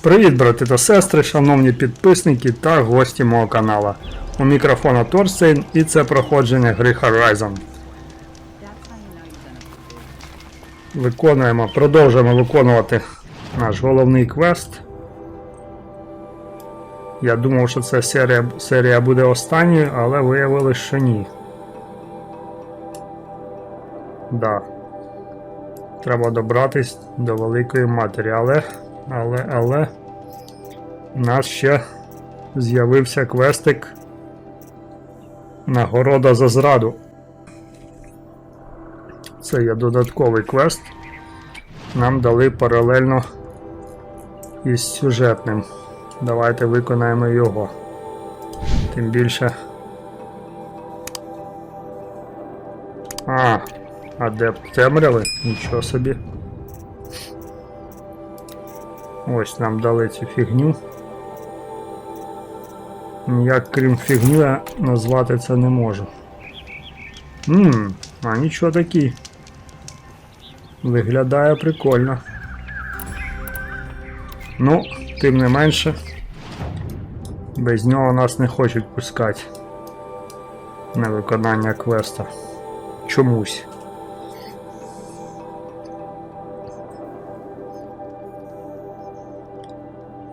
Привіт, брати та сестри, шановні підписники та гості мого каналу. У мікрофона Торстейн і це проходження гри Horizon. Продовжуємо виконувати наш головний квест. Я думав, що ця серія буде останньою, але виявилось, що ні. Да. Треба добратись до Великої Матері, але у нас ще з'явився квестик Нагорода за зраду. Це є додатковий квест. Нам дали паралельно із сюжетним. Давайте виконаємо його. Тим більше... Адепт темряви? Нічого собі. Ось нам дали цю фігню. Ніяк крім фігню я назвати це не можу. Нічого такий. Виглядає прикольно. Ну, тим не менше, без нього нас не хочуть пускати на виконання квеста. Чомусь.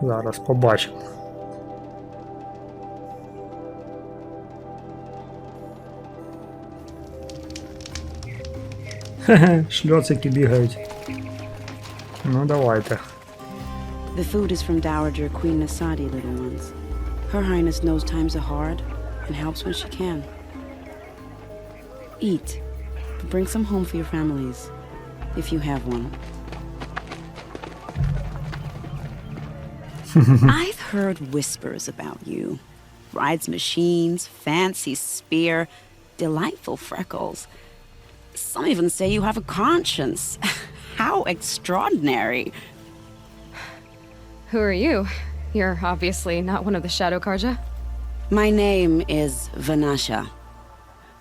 Зараз побачимо. Хе-хе, шльоцики бігають. Ну, давайте. The food is from Dowager Queen Nasadi, little ones. Her Highness knows times are hard and helps when she can. Eat, but bring some home for your families, if you have one. I've heard whispers about you. Rides machines, fancy spear, delightful freckles. Some even say you have a conscience. How extraordinary. Who are you? You're obviously not one of the Shadow Karja. My name is Vanasha.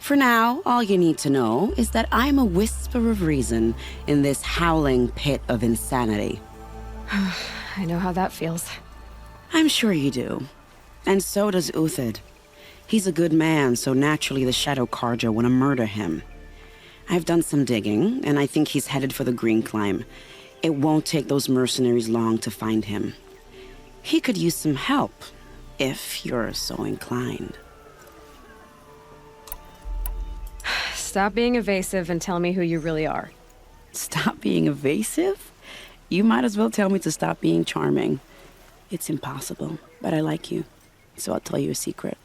For now, all you need to know is that I'm a whisper of reason in this howling pit of insanity. I know how that feels. I'm sure you do. And so does Uthid. He's a good man, so naturally the Shadow Karja want to murder him. I've done some digging, and I think he's headed for the Green Climb. It won't take those mercenaries long to find him. He could use some help, if you're so inclined. Stop being evasive and tell me who you really are. Stop being evasive? You might as well tell me to stop being charming. It's impossible, but I like you, so I'll tell you a secret.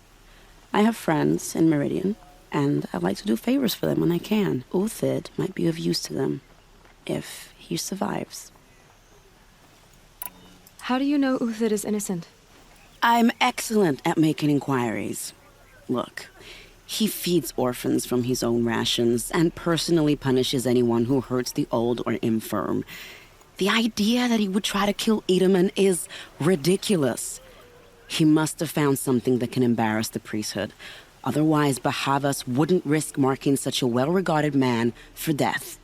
I have friends in Meridian, and I like to do favors for them when I can. Uthid might be of use to them, if he survives. How do you know Uthid is innocent? I'm excellent at making inquiries. Look, he feeds orphans from his own rations and personally punishes anyone who hurts the old or infirm. The idea that he would try to kill Edelman is ridiculous. He must have found something that can embarrass the priesthood. Otherwise, Bahavas wouldn't risk marking such a well-regarded man for death.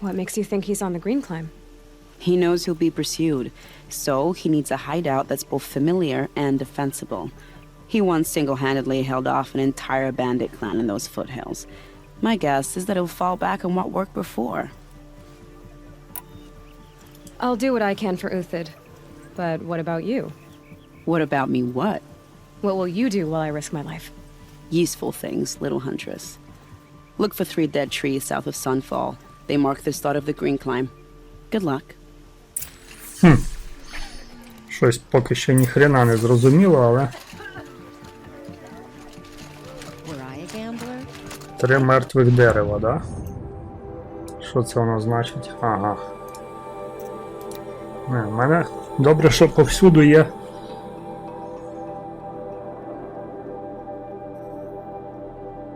What makes you think he's on the Green Climb? He knows he'll be pursued, so he needs a hideout that's both familiar and defensible. He once single-handedly held off an entire bandit clan in those foothills. My guess is that he'll fall back on what worked before. I'll do what I can for Uthid. But what about you? What about me what? What will you do while I risk my life? Useful things, little huntress. Look for 3 dead trees south of Sunfall. They mark the start of the Green Climb. Good luck. Щось поки що ніхрена не зрозуміло, але... 3 мертвих дерева, да? Що це воно значить? Ага. В мене добре, що повсюду є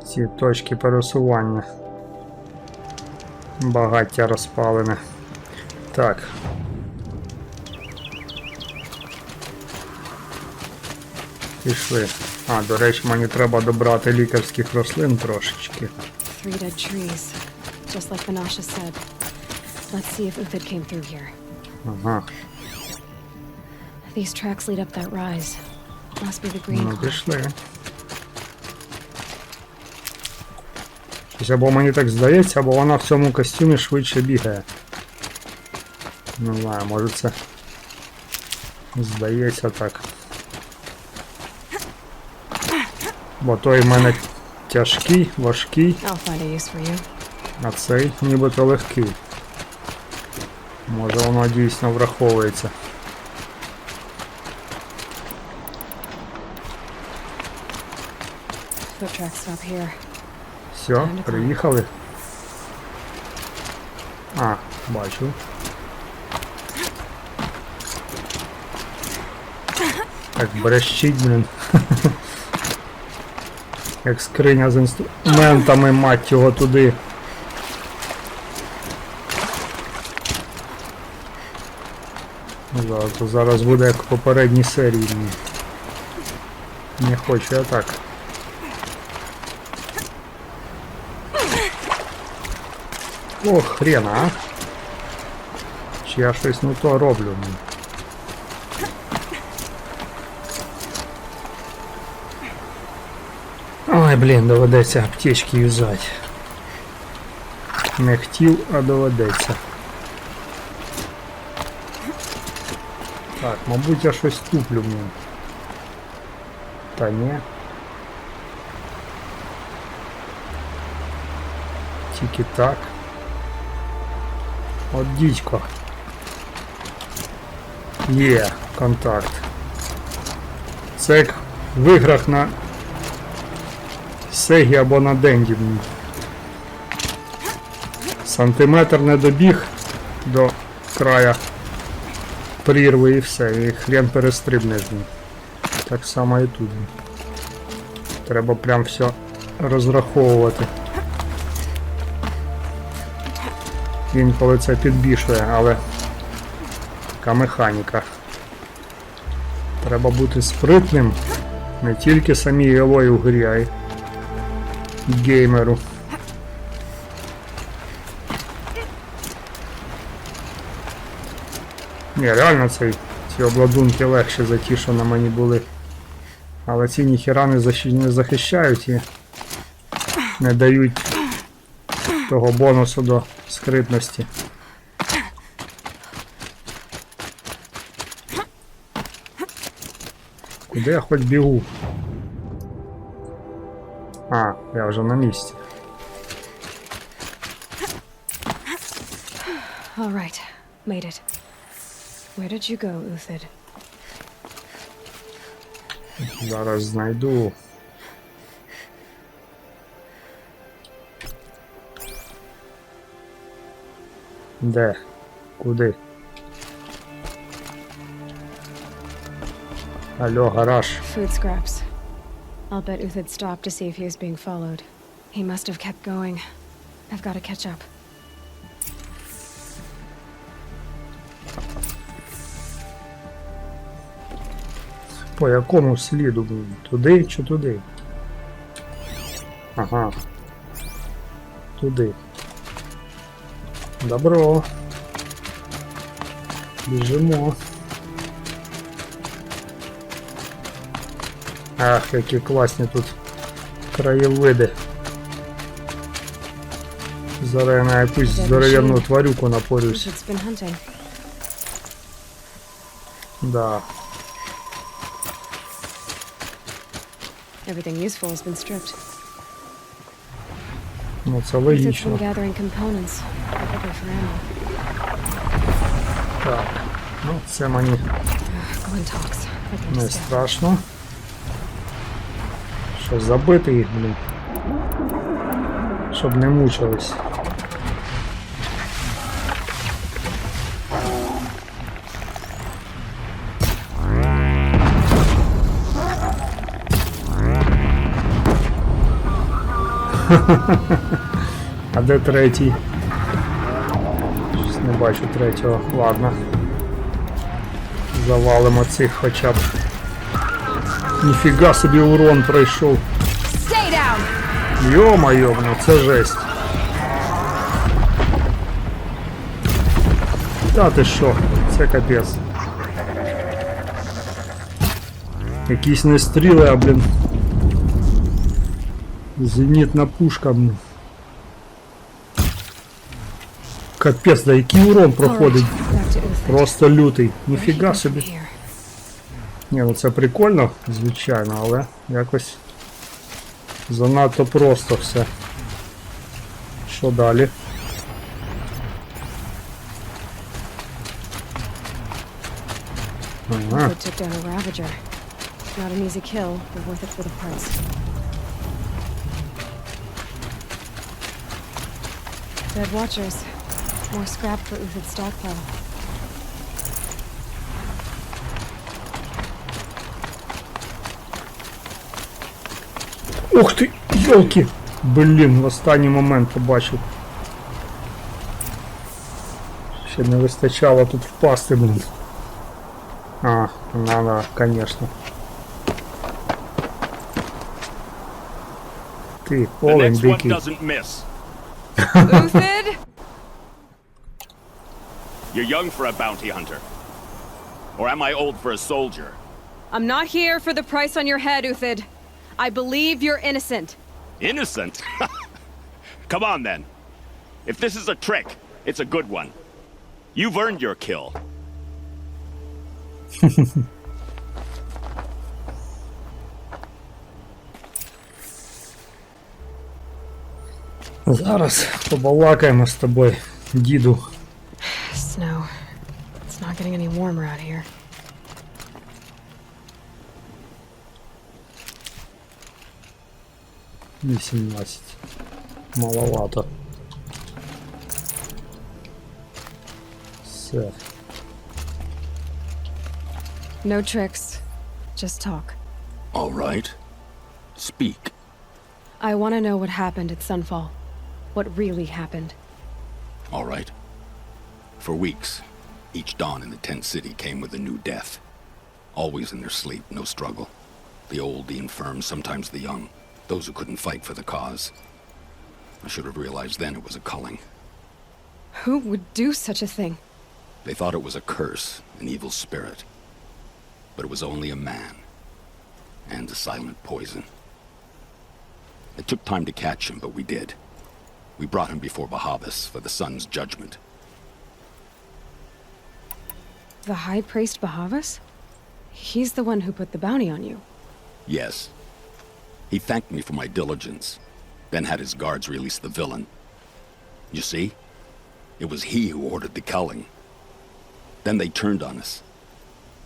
ці точки пересування. Багаття розпалене. Так. Пішли. До речі, мені треба добрати лікарських рослин трошечки. 3 dead trees, just like Vanasha said. Let's see if Uthid came through here. Ага. These tracks lead up that rise. Must be the green Ну, cloud. пішли. Щось або мені так здається, або вона в цьому костюмі швидше бігає. Не знаю, може це здається так. Бо той в мене тяжкий, важкий, I'll find a use for you. а цей нібито легкий. Може воно дійсно враховується. Foot tracks stop here. Все, приїхали. А, бачу. Так брещить, блін. Як скриня з інструментами, мать його туди. Зараз буде як в попередній серії. Не хочу я так. О, хрена, а? Чи я щось не то роблю? Ой, блін, доведеться аптечки юзати. Не хотів, а доведеться. Так, мабуть, я щось туплю, блін. Та ні. Тільки так. От дідько. Є, контакт. Це як в іграх на Сегі або на Денді. Сантиметр не добіг до края прірви і все, і хрен перестрибнеш. Так само і тут. Треба прям все розраховувати. Інколи це підбільшує, але така механіка. Треба бути спритним не тільки самій Елої у грі, а й геймеру. Ні, реально ці обладунки легші за ті, що на мені були. Але ці ніхіра не захищають і не дають того бонусу до скритності. Куди я хоч бігу? А, я вже на місці. All right, made it. Where did you go, Uthid? Зараз знайду. Де? Куди? Алло, гараж. Food scraps. I'll bet Uthid stopped to see if he was being followed. He must have kept going. I've got to catch up. По якому сліду? Туди чи туди? Ага. Туди. Добро. Біжимо. Ах, які класні тут краєвиди. Зараз я на якусь здоровенну тварюку напорюсь. Uthid's been hunting. Да. Everything useful has been stripped. Ну це Uthid's been логічно. gathering components, probably for ammo. Так. Ну це мені Glenn talks. I can не just страшно. Що, забити їх, блін? Щоб не мучились. А де третій? Щось не бачу третього. Ладно. Завалимо цих хоча б. Ніфіга собі урон пройшов. Stay down! Йо-моё, ну це жесть. Та ти що? Це капець. Якісь не стріли, а, блін. Зенітна пушка, блін. Капець, да який урон проходить. Просто лютий. Ніфіга собі. Ні, ну це прикольно, звичайно, але якось занадто просто все. Що далі? Ага. Took down a Ravager. Not an easy kill, but worth it for the price. Dead Watchers. More scrap for Uthid's stockpile. Ух ти, йолки! Блін, в останній момент побачив. Ще не вистачало тут впасти, блін. А, надо, конечно. Ти, олень дикий. Uthid? You're young for a bounty hunter. Or am I old for a soldier? I'm not here for the price on your head, Uthid. I believe you're innocent. Innocent? Come on then. If this is a trick, it's a good one. You've earned your kill. Зараз побалакаємо з тобою, діду. Snow. It's not getting any warmer out here. — 18. Маловато. Все. No tricks. Just talk. All right. Speak. I want to know what happened at Sunfall. What really happened. All right. For weeks, each dawn in the tent city came with a new death. Always in their sleep, no struggle. The old, the infirm, sometimes the young. Those who couldn't fight for the cause. I should have realized then it was a culling. Who would do such a thing? They thought it was a curse, an evil spirit. But it was only a man. And a silent poison. It took time to catch him, but we did. We brought him before Bahavas for the sun's judgment. The High Priest Bahavas? He's the one who put the bounty on you. Yes. He thanked me for my diligence, then had his guards release the villain. You see? It was he who ordered the culling. Then they turned on us.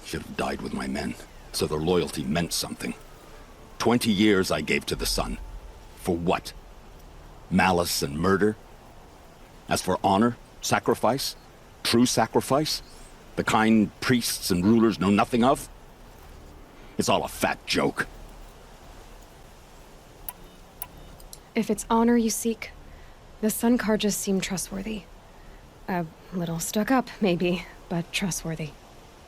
Should have died with my men, so their loyalty meant something. 20 years I gave to the sun. For what? Malice and murder? As for honor, sacrifice, true sacrifice, the kind priests and rulers know nothing of? It's all a fat joke. If it's honor you seek, the Sun Karjas seem trustworthy. A little stuck up, maybe, but trustworthy.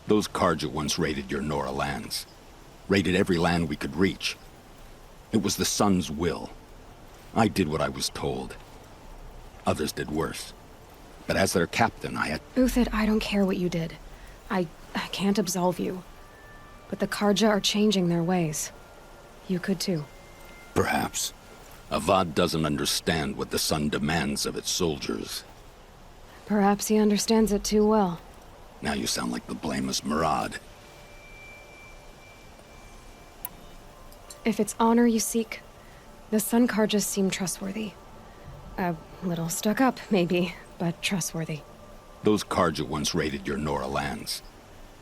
Those Karja once raided your Nora lands. Raided every land we could reach. It was the sun's will. I did what I was told. Others did worse. But as their captain, I had... Uthid, I don't care what you did. I can't absolve you. But the Karja are changing their ways. You could too. Perhaps. Avad doesn't understand what the sun demands of its soldiers. Perhaps he understands it too well. Now you sound like the blameless Murad. If it's honor you seek, the Sun Karjas seem trustworthy. A little stuck up, maybe, but trustworthy. Those Karja once raided your Nora lands.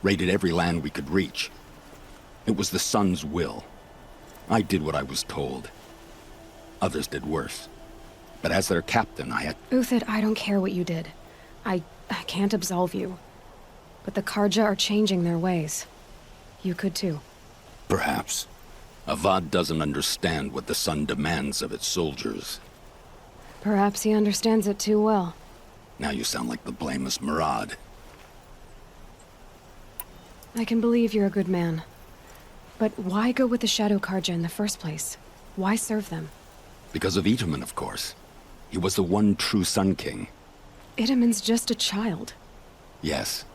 Raided every land we could reach. It was the sun's will. I did what I was told. Others did worse. But as their captain, I had... Uthid, I don't care what you did. I can't absolve you. But the Karja are changing their ways. You could too. Perhaps. Avad doesn't understand what the sun demands of its soldiers. Perhaps he understands it too well. Now you sound like the blameless Murad. I can believe you're a good man. But why go with the Shadow Karja in the first place? Why serve them? Because of Itaman, of course. He was the one true Sun King. Itaman's just a child. Yes,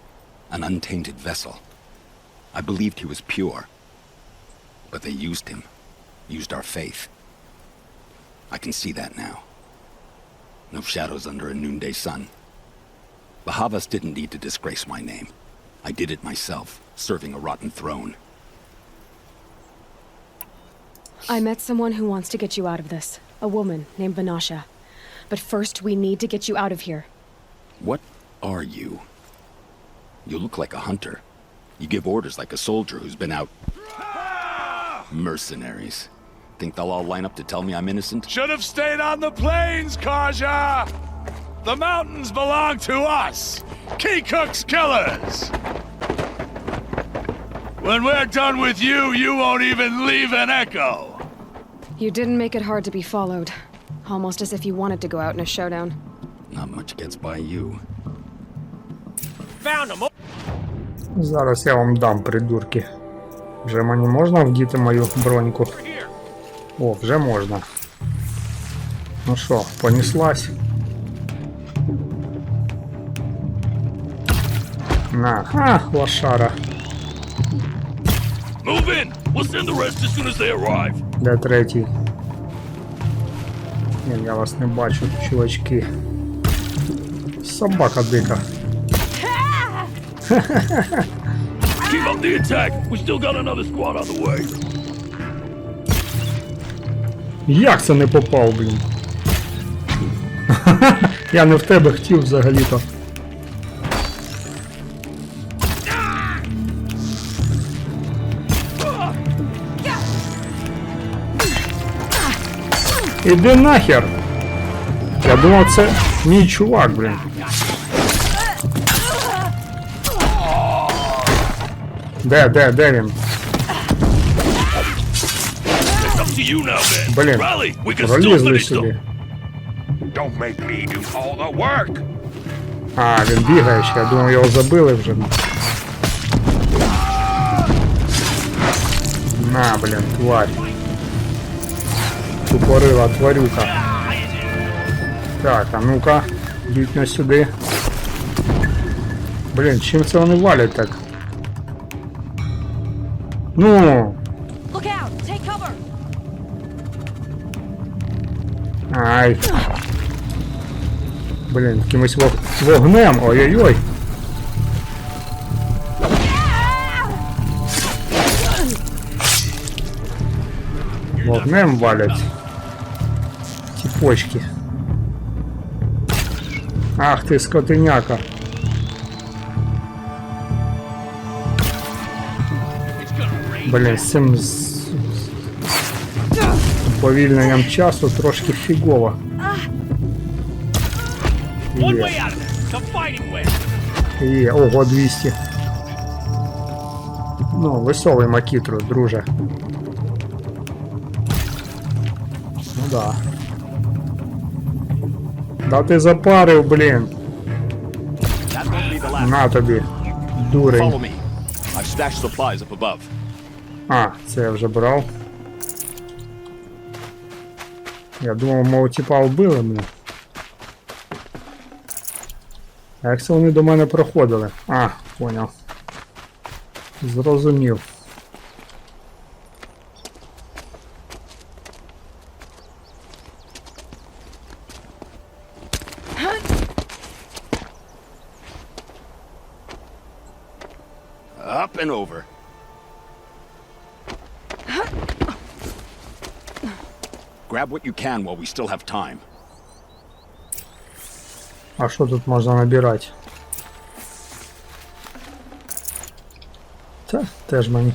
an untainted vessel. I believed he was pure. But they used him. Used our faith. I can see that now. No shadows under a noonday sun. Bahavas didn't need to disgrace my name. I did it myself, serving a rotten throne. I met someone who wants to get you out of this. A woman named Vanasha. But first, we need to get you out of here. What are you? You look like a hunter. You give orders like a soldier who's been out... Mercenaries. Think they'll all line up to tell me I'm innocent? Should have stayed on the plains, Kaja! The mountains belong to us! Keekook's killers! When we're done with you, you won't even leave an echo! You didn't make it hard to be followed. Almost as if you wanted to go out in a showdown. Not much gets by you. Found him! Зараз я вам дам, придурки. Вже мені можна вдіти мою броньку? О, вже можна. Ну що, понеслась? На, лошара. Move in! We'll send the rest as soon as they arrive! Де третій? Ні, я вас не бачу, чувачки. Собака дика. Keep up the attack! We still got another squad on the way! Як це не попав, блін? Я не в тебе хотів взагалі-то. Іди нахер! Я думав, це мій чувак, блін. Де він? Блін, пролізли сюди. Don't make me do all the work! А, він бігає ще, я думав, його забили вже. На, блін, тварь. Тупорила тварюка. Так, а ну-ка, йдіть на сюди. Блін, чим це вони валять так? Ну! Ай. Блін, якимось вогнем, ой-ой-ой. Вогнем валять. Ті почки. Ах ти, скотиняка. Блін, з цим повільненням часу трошки фігово. Є, ого, 200. Ну, висовуй макітру, друже. Ну да. Да ти запарив, блін. На тобі, дурень. А, це я вже брав. Я думав, мого типа вбили мене. А як це вони до мене проходили? А, поняв. Зрозумів. Up and over. Grab what you can while we still have time. А що тут можна набирати? Та, теж мені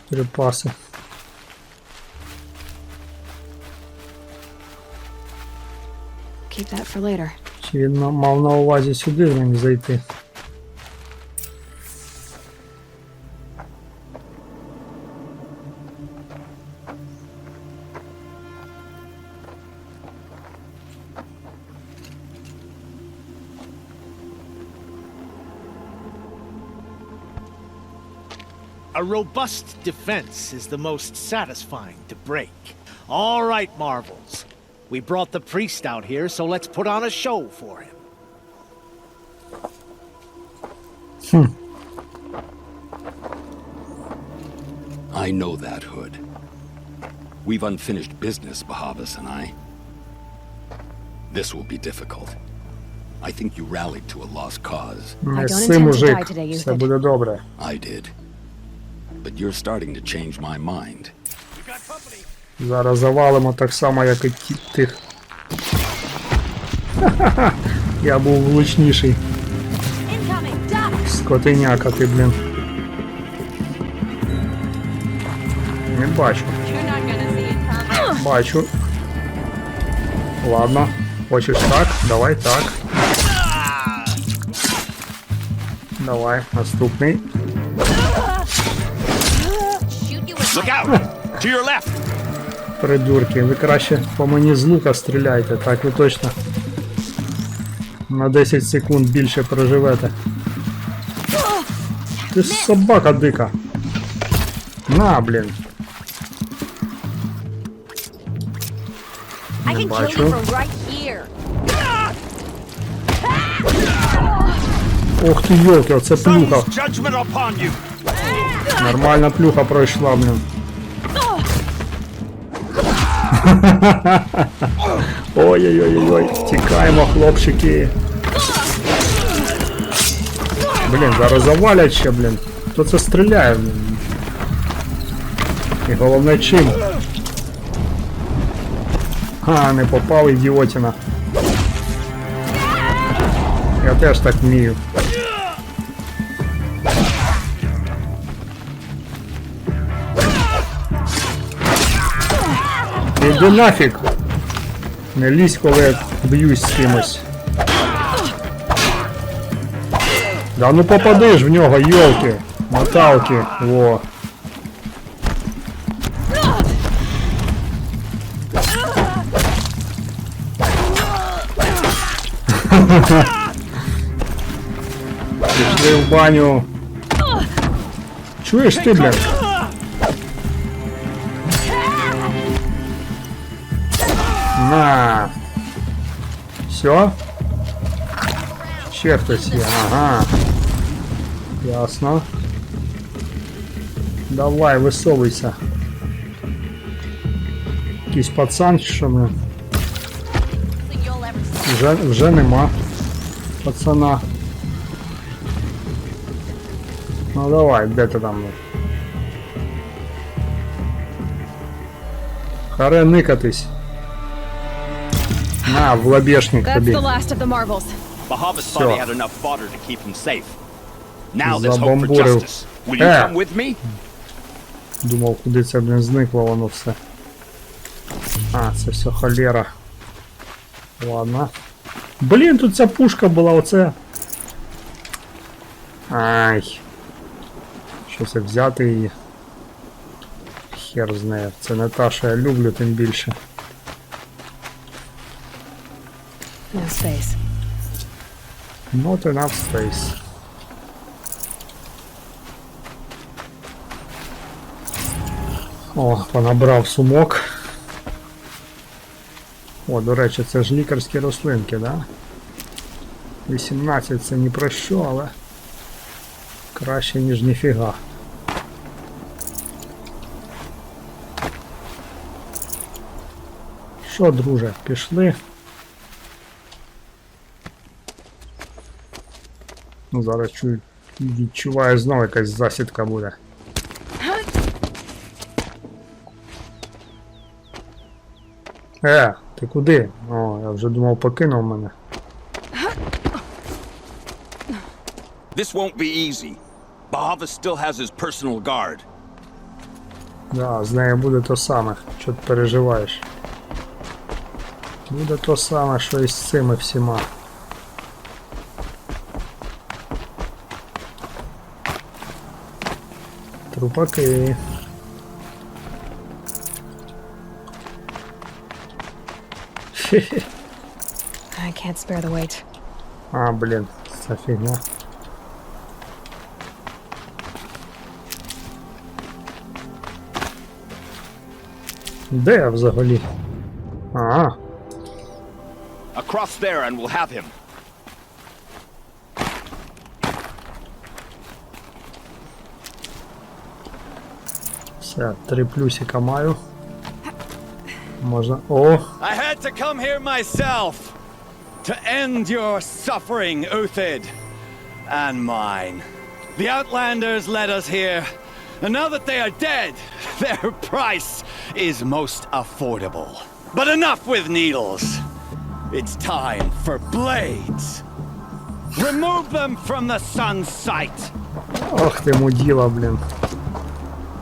припаси. Keep that for later. Чи він мав на увазі сюди мені зайти? A robust defense is the most satisfying to break. All right, Marvels. We brought the priest out here, so let's put on a show for him. I know that, Hood. We've unfinished business, Bahavas and I. This will be difficult. I think you rallied to a lost cause. Неси, мужик, все буде добре. I did. But you're starting to change my mind. Зараз завалимо так само, як і тих. Я був влучніший. Скотиняка ти, блін. Не бачу. Бачу. Ладно. Хочеш так? Давай так. Давай, наступний. Look out! To your left! Придурки, ви краще по мені з лука стріляйте, так ви точно на 10 секунд більше проживете. Ти ж собака дика. На, блін. Не бачу. Ох ти, йолки, оце плюха. Judgment upon you! Нормальна плюха пройшла, блін. Ой-ой-ой-ой, тікаємо, хлопчики. Блін, зараз завалять ще, блін. Хто це стріляє, блін? І головне чим? А, не попав, ідіотіна. Я теж так вмію. Іди нафіг! Не лізь, коли я б'юсь з кимось. Да ну попади ж в нього, йолки! Моталки, во! Пішли в баню! Чуєш ти, блядь? На. Все? Ще хтось є. Ага. Ясно. Давай, висовуйся. Якийсь пацан, що ми? Вже нема пацана. Ну давай, де ти там? Харе никатись. На, в лобешник тобі. Bahavas thought he had enough fodder to keep him safe. Now there's hope for Забомбурив. justice. Will you come with me? Думав, куди це, блін, зникло воно все. А, це все холера. Ладно. Блін, тут ця пушка була, оце. Ай. Що це взяти її? Хер знає. Це не та, що я люблю, тим більше. No space. Not enough space. О, понабрав сумок. О, до речі, це ж лікарські рослинки, да? 18 це ні про що, але краще, ніж ніфіга. Що, друже, пішли? Ну, зараз чую, відчуваю, знову якась засідка буде. Ти куди? О, я вже думав, покинув мене. This won't be easy. Bahavas still has his personal guard. Да, з нею буде то саме, що ти переживаєш. Буде то саме, що і з цими всіма. Трупаки. I can't spare the weight. А, блін, це фігня. Де я взагалі? Ага. Across there and we'll have him. Все, 3 плюсика маю. Можна... О! I had to come here myself to end your suffering, Uthid, and mine. The Outlanders led us here, and now that they are dead, their price is most affordable. But enough with needles. It's time for blades. Remove them from the sun's sight. Ох ти муділа, блін.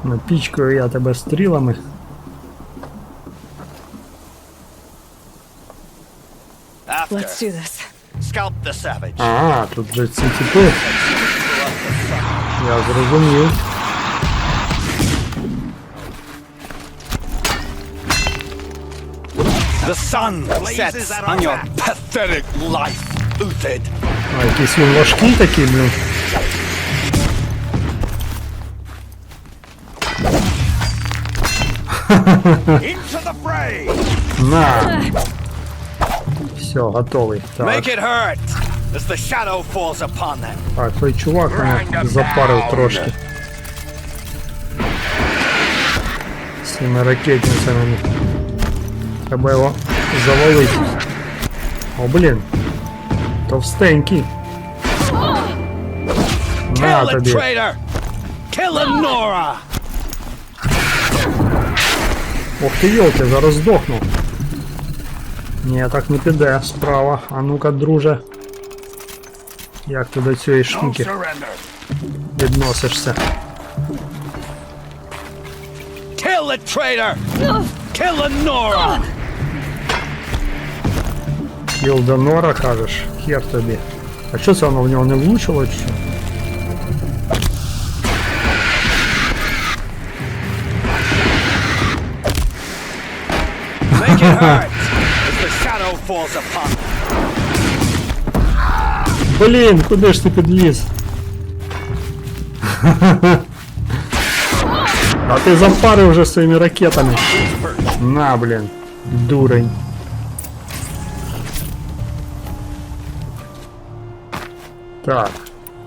Напічкаю я тебе стрілами. After, Let's do this. scalp the savage. А, тут же ці типи. Я зрозумів. The sun sets on your pathetic life, Uthid. А, якийсь він важкий такий, блін. Into the fray! На! Все, готовий. Так, Make it hurt as the shadow falls upon them. так, той чувак мене запарив трошки. З цими ракетницями. Треба його завалити. О, блін. Товстенький. На Kill the тобі. traitor! Kill Nora! Ох ти, йолки, зараз здохну. Ні, так не піде. Справа. А ну-ка, друже. Як ти до цієї штуки відносишся? Kill the traitor! Kill Nora! Кіл до Нора, кажеш? Хер тобі. А що це воно в нього не влучило, чи що? Make it hurt as the shadow falls upon them. Блін, куди ж ти підліз? А ти запарив вже своїми ракетами. На, блін, дурень. Так,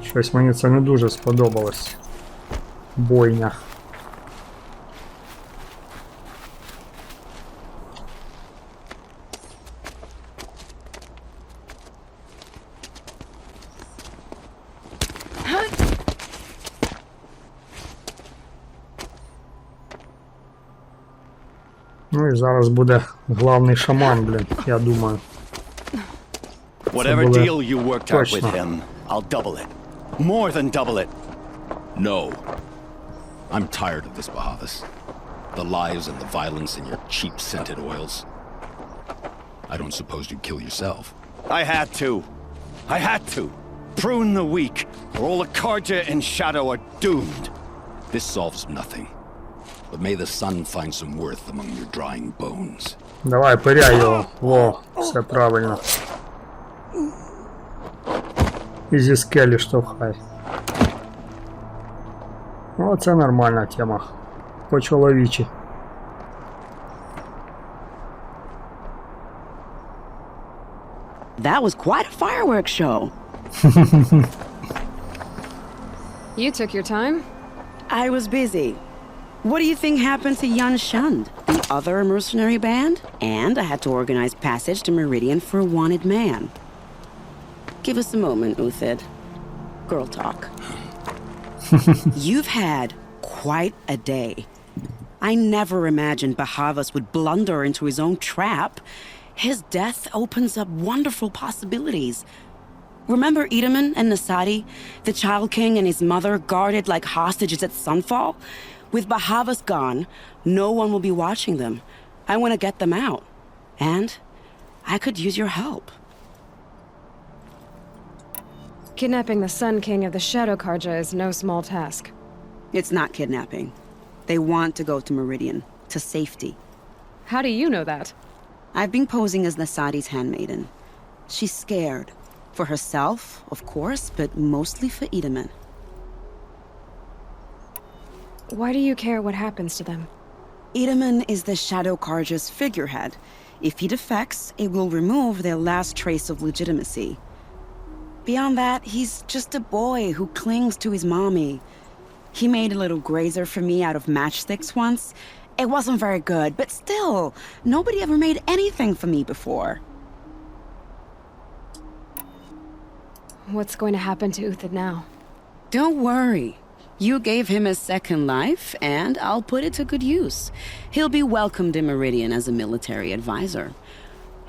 щось мені це не дуже сподобалось. Бойня. Ну і зараз буде главний шаман, блін, я думаю. Whatever буде deal you worked out with точно. him, I'll double it. More than double it. No. I'm tired of this, Bahavas. The lies and the violence and your cheap-scented oils. I don't suppose you'd kill yourself. I had to. I had to. Prune the weak, or all the Karja and Shadow are doomed. This solves nothing. But may the sun find some worth among your drying bones. Давай, пиряй його. Во, все правильно. І зі скелі штовхай. О, це нормальна тема. По-чоловічі. That was quite a fireworks show. You took your time? I was busy. What do you think happened to Jan Shund, the other mercenary band? And I had to organize passage to Meridian for a wanted man. Give us a moment, Uthid. Girl talk. You've had quite a day. I never imagined Bahavas would blunder into his own trap. His death opens up wonderful possibilities. Remember Edaman and Nasadi, the Child King and his mother guarded like hostages at sunfall? With Bahavas gone, no one will be watching them. I want to get them out. And I could use your help. Kidnapping the Sun King of the Shadow Karja is no small task. It's not kidnapping. They want to go to Meridian, to safety. How do you know that? I've been posing as Nasadi's handmaiden. She's scared. For herself, of course, but mostly for Edaman. Why do you care what happens to them? Edaman is the Shadow Karja's figurehead. If he defects, it will remove their last trace of legitimacy. Beyond that, he's just a boy who clings to his mommy. He made a little grazer for me out of matchsticks once. It wasn't very good, but still, nobody ever made anything for me before. What's going to happen to Uthid now? Don't worry. You gave him a second life, and I'll put it to good use. He'll be welcomed in Meridian as a military advisor.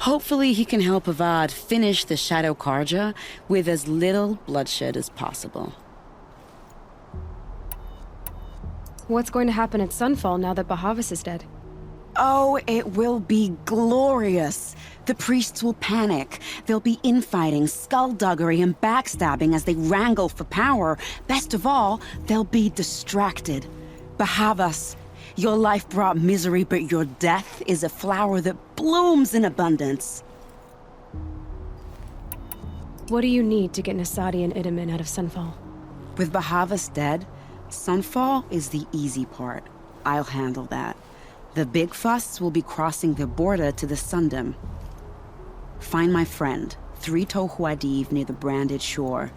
Hopefully he can help Avad finish the Shadow Karja with as little bloodshed as possible. What's going to happen at Sunfall now that Bahavas is dead? Oh, it will be glorious. The priests will panic. There'll be infighting, skullduggery, and backstabbing as they wrangle for power. Best of all, they'll be distracted. Bahavas, your life brought misery, but your death is a flower that blooms in abundance. What do you need to get Nasadi and Idaman out of Sunfall? With Bahavas dead, Sunfall is the easy part. I'll handle that. The big fuss will be crossing the border to the Sundom. Find my friend, Three-Toe Huadiv, near the branded shore.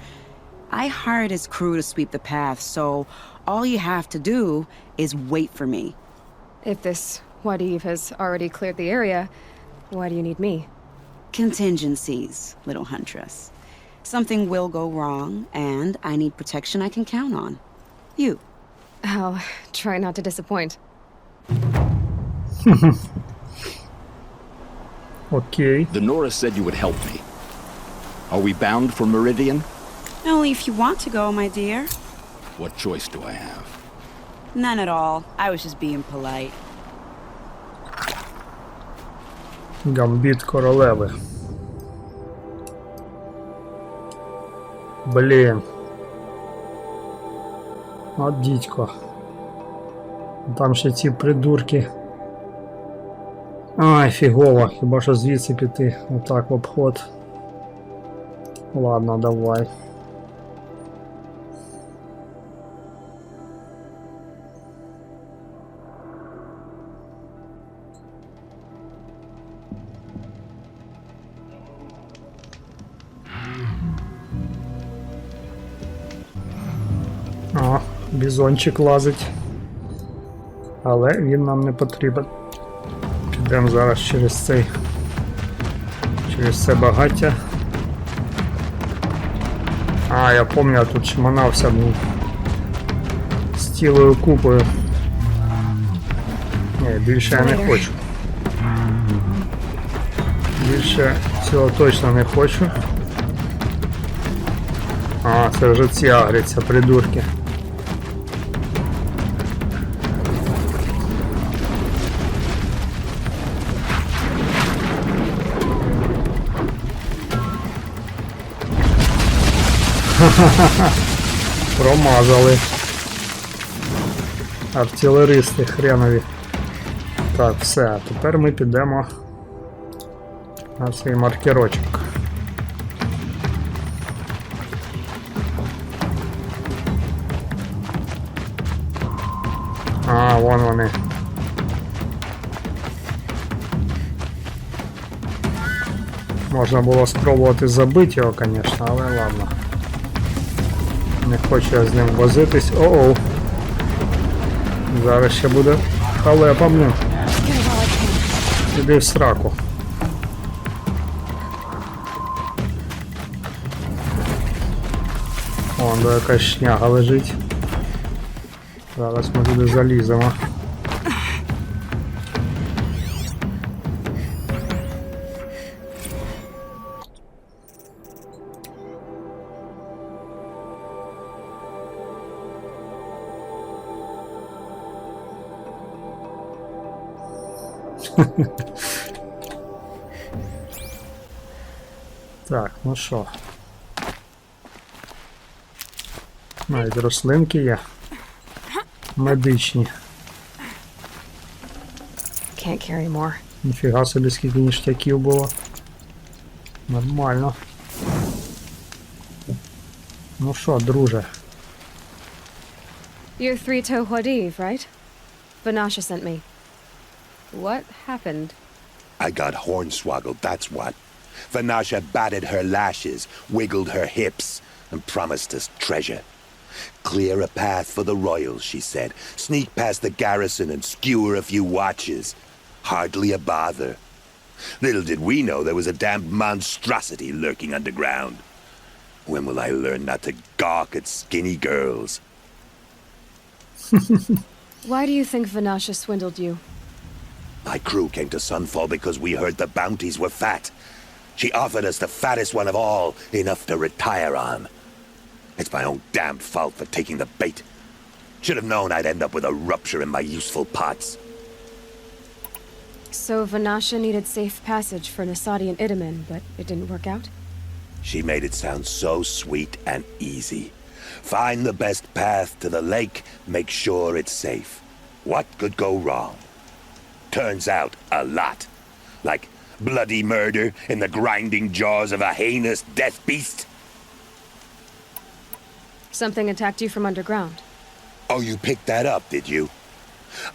I hired his crew to sweep the path, so all you have to do is wait for me. If this Wadiv has already cleared the area, why do you need me? Contingencies, little huntress. Something will go wrong, and I need protection I can count on. You. I'll try not to disappoint. Окей. The Nora said you would help me. Are we bound for Meridian? Only if you want to go, my dear. What choice do I have? None at all. I was just being polite. Гамбіт королеви. Блін. От дідько. Там ще ці придурки. Ай, фігово. Хіба що звідси піти. Отак в обход. Ладно, давай. О, бізончик лазить. Але він нам не потрібен. Підемо зараз через це багаття. А, я пам'ятаю, я тут шманався був з цілою купою. Ні, більше я не хочу. Більше цього точно не хочу. А, це вже ці агряться, придурки. Промазали. Артилеристи хренові. Так, все, а тепер ми підемо на цей маркерочок. А, вон вони. Можна було спробувати забити його, звісно, але ладно. Не хочу я з ним возитись. О-оу. Зараз ще буде халепа, блін. Іди в сраку. Вон, до якась шняга лежить. Зараз ми туди заліземо. Так, ну що. Навіть рослинки є. Медичні. Can't carry more. Ніфіга собі, скільки ніштяків було. Нормально. Ну що, друже? You're Three-Toe Huadiv, right? Vanasha sent me. What happened? I got hornswoggled, that's what. Vanasha batted her lashes, wiggled her hips, and promised us treasure. Clear a path for the royals, she said. Sneak past the garrison and skewer a few watches. Hardly a bother. Little did we know there was a damned monstrosity lurking underground. When will I learn not to gawk at skinny girls? Why do you think Vanasha swindled you? My crew came to Sunfall because we heard the bounties were fat. She offered us the fattest one of all, enough to retire on. It's my own damned fault for taking the bait. Should have known I'd end up with a rupture in my useful pots. So Vanasha needed safe passage for Nasadi and Itamen, but it didn't work out? She made it sound so sweet and easy. Find the best path to the lake, make sure it's safe. What could go wrong? Turns out, a lot. Like bloody murder in the grinding jaws of a heinous death beast. Something attacked you from underground. Oh, you picked that up, did you?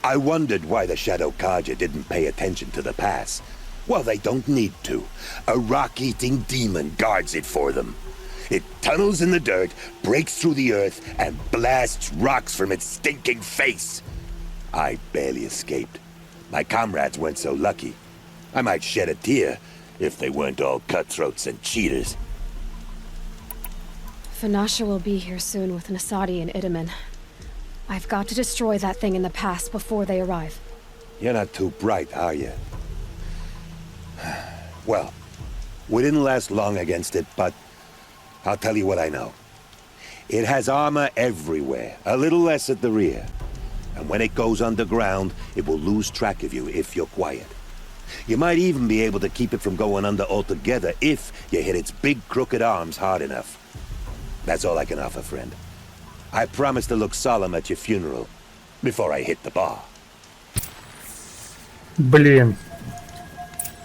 I wondered why the Shadow Kaja didn't pay attention to the pass. Well, they don't need to. A rock-eating demon guards it for them. It tunnels in the dirt, breaks through the earth, and blasts rocks from its stinking face. I barely escaped. My comrades weren't so lucky. I might shed a tear if they weren't all cutthroats and cheaters. Vanasha will be here soon with Nasadi and Itamen. I've got to destroy that thing in the pass before they arrive. You're not too bright, are you? Well, we didn't last long against it, but I'll tell you what I know. It has armor everywhere, a little less at the rear. And when it goes underground, it will lose track of you if you're quiet. You might even be able to keep it from going under altogether if you hit its big crooked arms hard enough. That's all I can offer, friend. I promise to look solemn at your funeral before I hit the bar. Блін.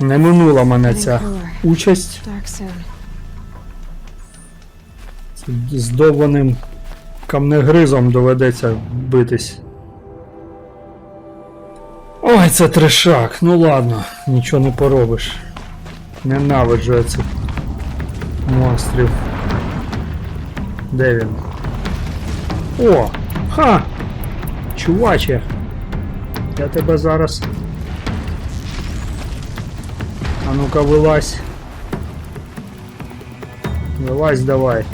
Не минула мене ця участь. Dark soon. З довбаним камнегризом доведеться битись. Ой, це трешак. Ну ладно, нічого не поробиш. Ненавиджу я цих монстрів. Де він? О! Ха! Чуваче! Я тебе зараз... А ну-ка вилазь. Вилазь давай.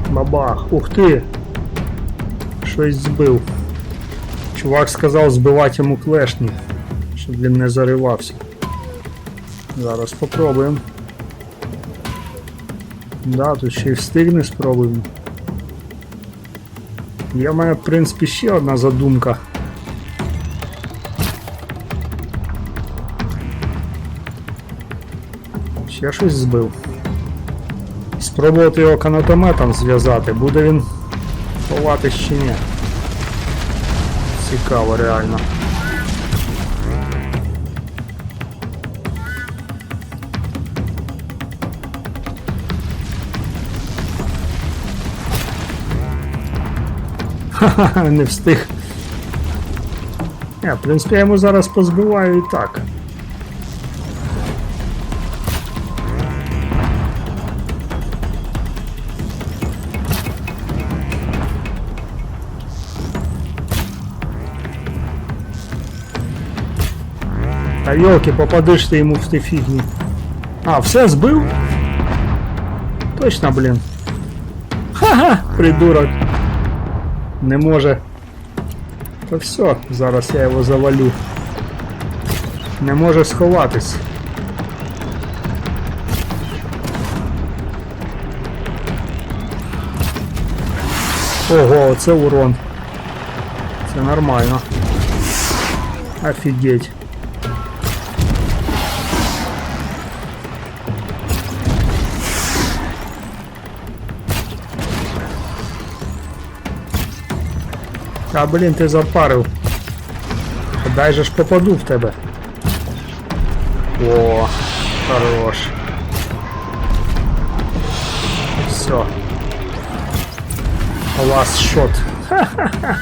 Бабах. Ух ти! Щось збив. Чувак сказав збивати йому клешні, щоб він не заривався. Зараз попробуємо. Да, тут ще й встигне спробуємо. Є в мене, в принципі, ще одна задумка. Ще щось збив. Спробувати його канатометом зв'язати, буде він ховатись чи ні. Цікаво реально. Ха-ха, не встиг. В принципі, я йому зараз позбиваю і так. Та йолки, попадеш ти йому в ті фігні. А, все збив? Точно, блін. Ха-ха, придурок. Не може. Та все, зараз я його завалю. Не може сховатись. Ого, це урон. Це нормально. Офігеть. А, блін, ти запарив. Дай же ж попаду в тебе. О, хорош. Все. Last shot. Ха-ха-ха.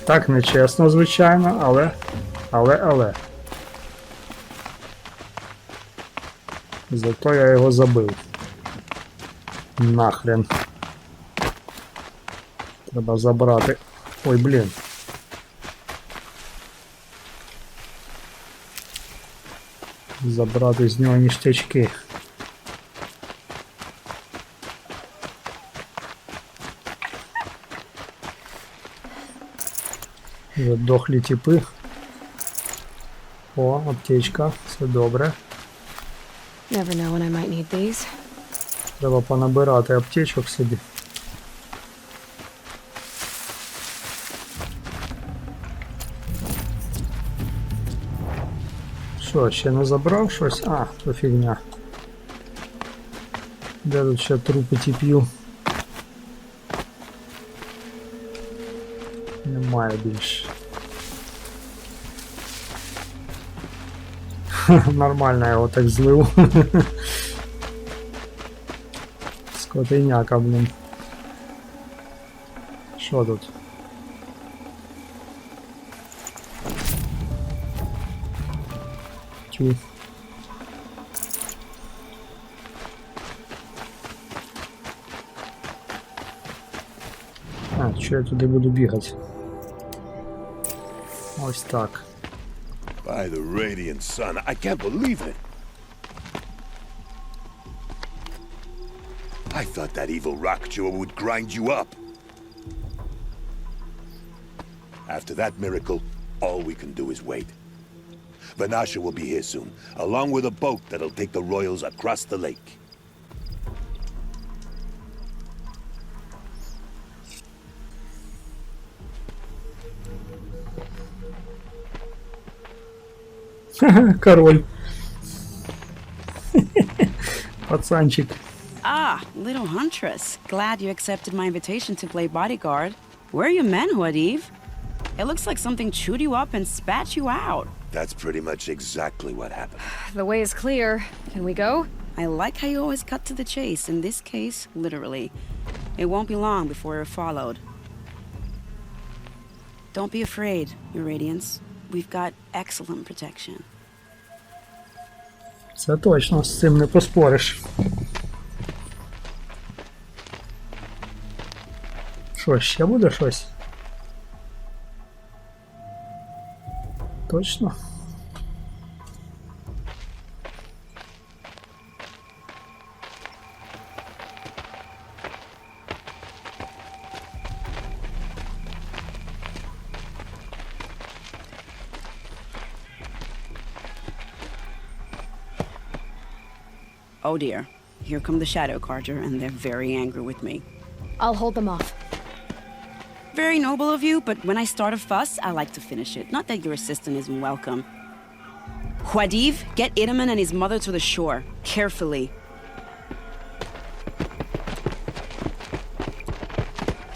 Так нечесно, звичайно, але. Зато я його забив. Нахрен. Треба забрати. Ой, блін. Забрати з нього ніштячки. Задохлі тіпи. О, аптечка, все добре. Never know when I might need these. Треба понабирати аптечок собі. Що, ще не забрав щось? А, то фігня. Де тут ще трупи тіп'ю? Немає більше. Нормально я його так злив. Скотиняка, блін. Що тут? Тю. А, що я туди буду бігати? Ось так. By the radiant sun, I can't believe it. I thought that evil rock chewer would grind you up. After that miracle, all we can do is wait. Vanasha will be here soon, along with a boat that'll take the royals across the lake. Король. Пацанчик. Ah, little huntress. Glad you accepted my invitation to play bodyguard. Where are your manhood, Eve? It looks like something chewed you up and spat you out. That's pretty much exactly what happened. The way is clear. Can we go? I like how you always cut to the chase. In this case, literally. It won't be long before you're followed. Don't be afraid, Your Radiance. We've got excellent protection. Це точно, з цим не поспориш. Що, ще буде щось? Точно? Oh dear. Here come the Shadow Carter, and they're very angry with me. I'll hold them off. Very noble of you, but when I start a fuss, I like to finish it. Not that your assistant isn't welcome. Huadiv, get Idaman and his mother to the shore. Carefully.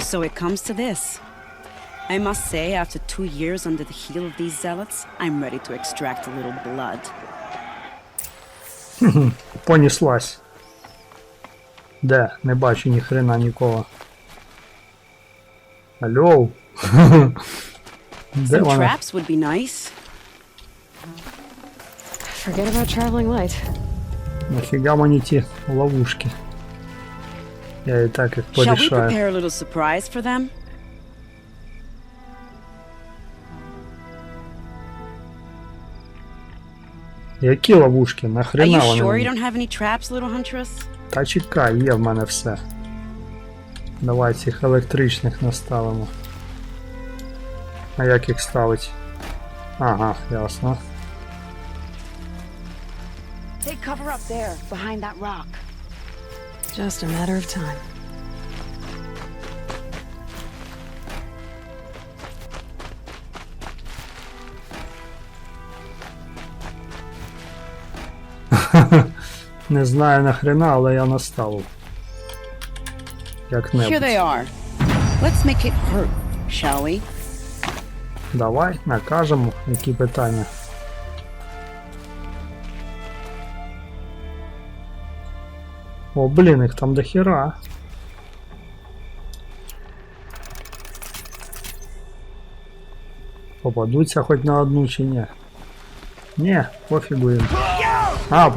So it comes to this. I must say, after 2 years under the heel of these zealots, I'm ready to extract a little blood. Понеслась. Де? Не бачу ні хрена нікого. Алло. Де Some вона? traps would be nice. Forget about traveling light. Нафіга мені ті ловушки? Я і так їх Shall we порішаю. prepare a little surprise for them? Які ловушки? Are Нахрена you вони? sure you мені? don't have any traps, little huntress? Та чекай, є в мене все. Давай цих електричних наставимо. А як їх ставить? Ага, ясно. Take cover up there, behind that rock. Just a matter of time. Не знаю нахрена, але я наставив. Here Як-небудь. they are. Let's make it hurt, shall we? Давай, накажемо, які питання. О, блін, їх там до хіра. Попадуться хоч на одну чи ні? Ні, пофігу їм. А,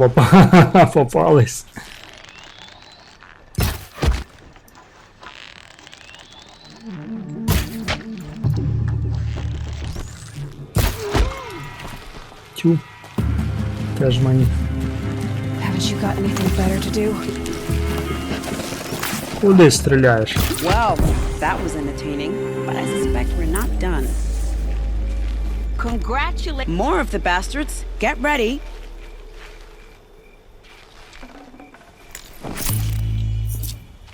попались. Тю. Теж мені. Haven't you got anything better to do? Куди стріляєш? Well, that was entertaining, but I suspect we're not done. Congratulate more of the bastards. Get ready.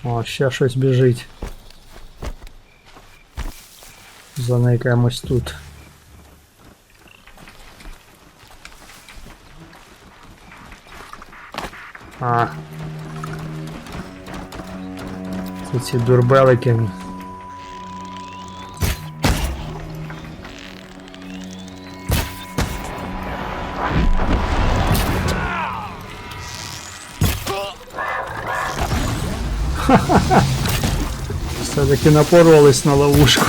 О, ще щось біжить. Заникаємось тут. А. Це ці дурбелики. Все-таки напоролись на ловушку.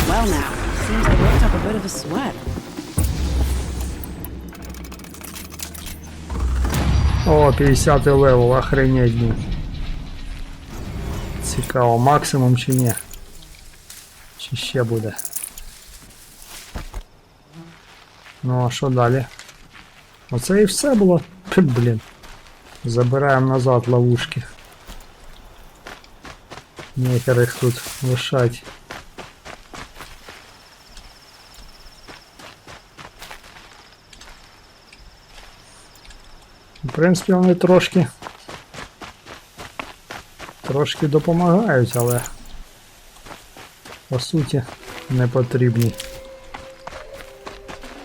Well now, seems I worked up a bit of a sweat. О, 50 левел, охренеть. Цікаво, максимум чи ні? Чи ще буде? Ну, а що далі? Оце і все було. Блін. Забираємо назад ловушки. Нехер їх тут лишать. В принципі, вони трошки допомагають, але по суті не потрібні.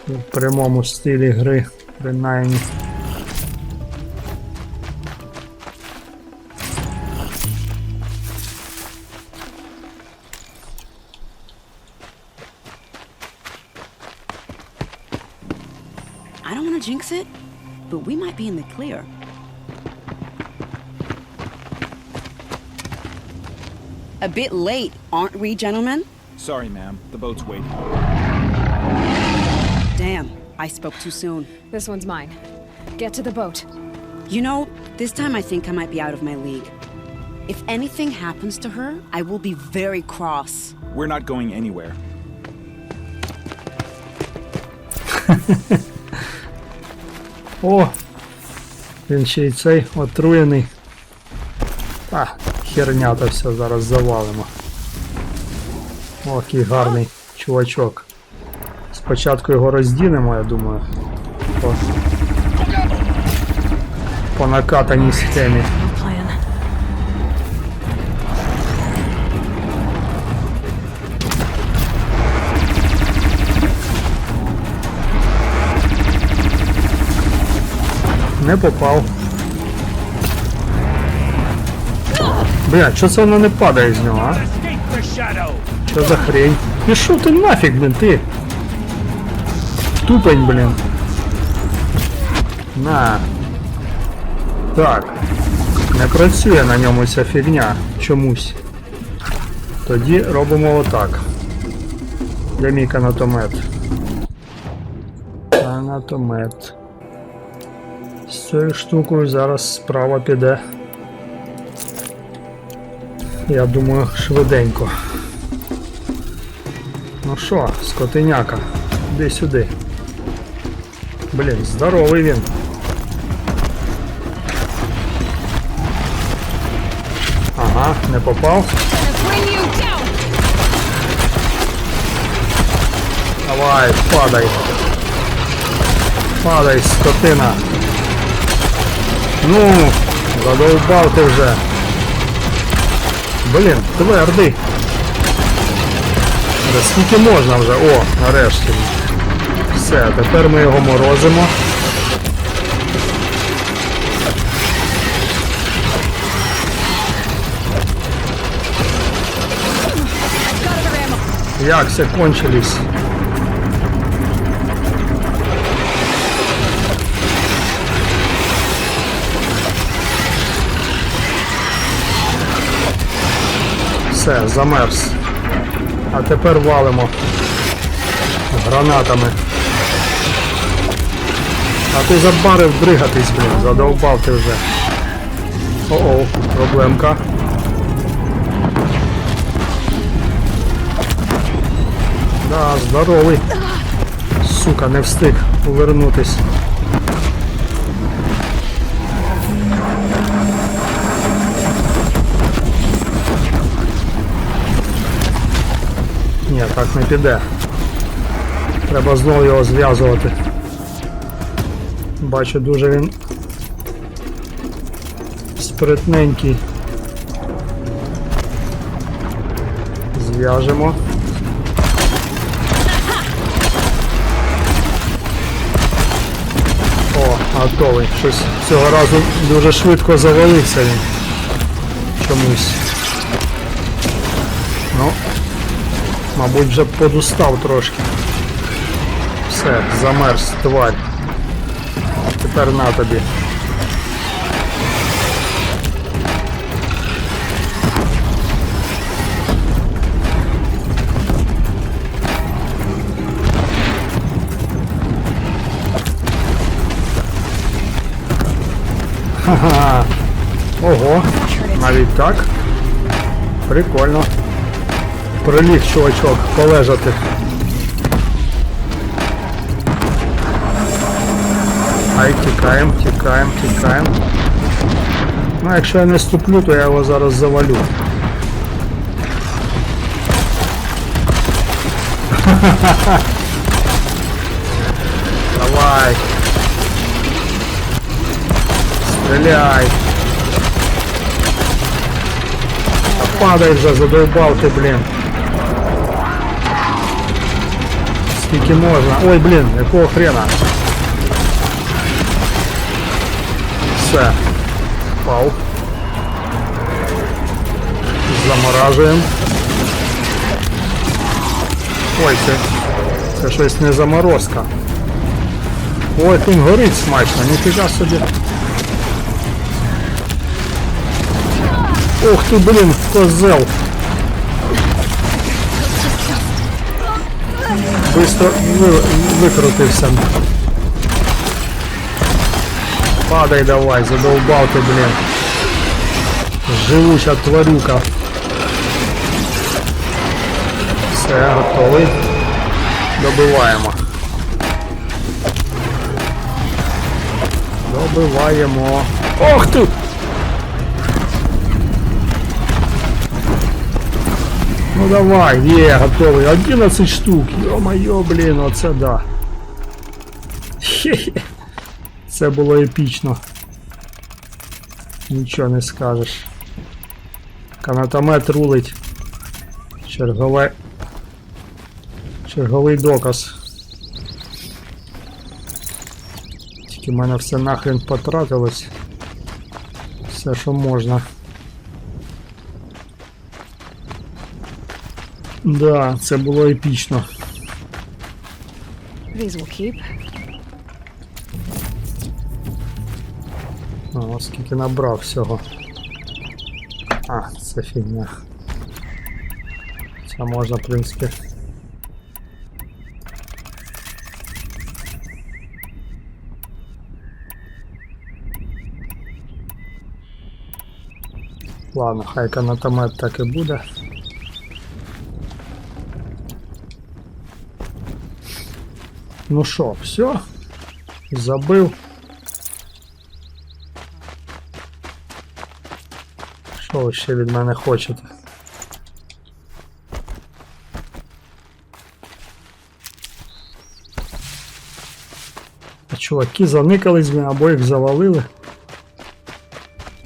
В прямому стилі гри, принаймні. I don't want to jinx it, but we might be in the clear. A bit late, aren't we, gentlemen? Sorry, ma'am. The boat's waiting. Damn, I spoke too soon. This one's mine. Get to the boat. You know, this time I think I might be out of my league. If anything happens to her, I will be very cross. We're not going anywhere. О! Він ще й цей отруєний. А, херня то все, зараз завалимо. О, який гарний чувачок. Спочатку його роздінемо, я думаю. По накатаній схемі. Plan. Не попав. Бля, чого це воно не падає з нього, а? Що за хрень? Пішов ти нафіг, блін, ти! Тупень, блін. На. Так. Не працює на ньому ця фігня чомусь. Тоді робимо отак. Де мій канатомет? Канатомет. З цією штукою зараз справа піде. Я думаю, швиденько. Ну що, скотиняка, іди сюди. Блін, здоровий він. Ага, не попав. Давай, падай. Падай, скотина. Ну, задовбав ти вже. Блін, твердий. Да скільки можна вже? О, нарешті. Все, тепер ми його морозимо. Як все кончились? Все, замерз. А тепер валимо гранатами. А ти забарив дригатись, блін, задовбав ти вже. О-о, проблемка. Да, здоровий. Сука, не встиг повернутись. Ні, так не піде. Треба знову його зв'язувати. Бачу, дуже він спритненький. Зв'яжемо. О, готовий. Щось цього разу дуже швидко завалився він. Чомусь. Ну, мабуть, вже подустав трошки. Все, замерз, тварь. Тепер на тобі. Ха-ха. Ого, навіть так? Прикольно. Приліг, чувачок, полежати. Ай, тікаємо, тікаємо, тікаємо. Ну, якщо я не ступлю, то я його зараз завалю. Давай. Стреляй. А падай вже, задовбав ти, блін. Скільки можна? Ой, блін, якого хрена? Все. Впав. Заморажуємо. Ой, це щось не заморозка. Ой, він горить смачно, ніфіга собі. Ух ти, блін, козел. Быстро викрутився. Падай давай, задовбав ти, блін. Живуча тварюка. Все, готовий. Добиваємо. Добиваємо. Ох ти! Ну давай, є, готовий. 11 штук. Йо-моє, блін, оце да. Хе-хе. Це було епічно. Нічого не скажеш. Канатомет рулить. Черговий доказ. Тільки в мене все нахрен потратилось. Все, що можна. Да, це було епічно. These will keep. О, скільки набрав всього. А, це фігня. Це можна, в принципі. Ладно, хай канатомет так і буде. Ну що, все? Забив. Що ви ще від мене хочете? А чуваки заникались або їх завалили?